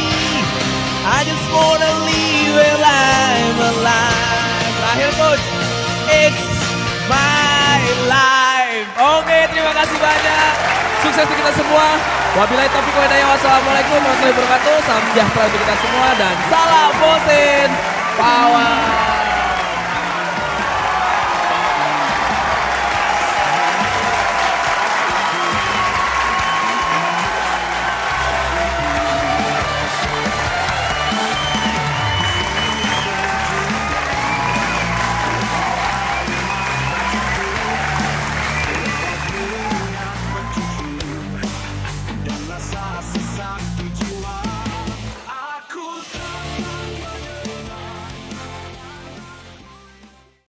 Speaker 3: I just wanna live while I'm alive. Terakhir coach, it's my life. Oke, terima kasih banyak. Sukses untuk kita semua. Wabillahi taufiq wal hidayah. Wassalamualaikum warahmatullahi wabarakatuh. Salam sejahtera untuk kita semua dan salam Volten Power.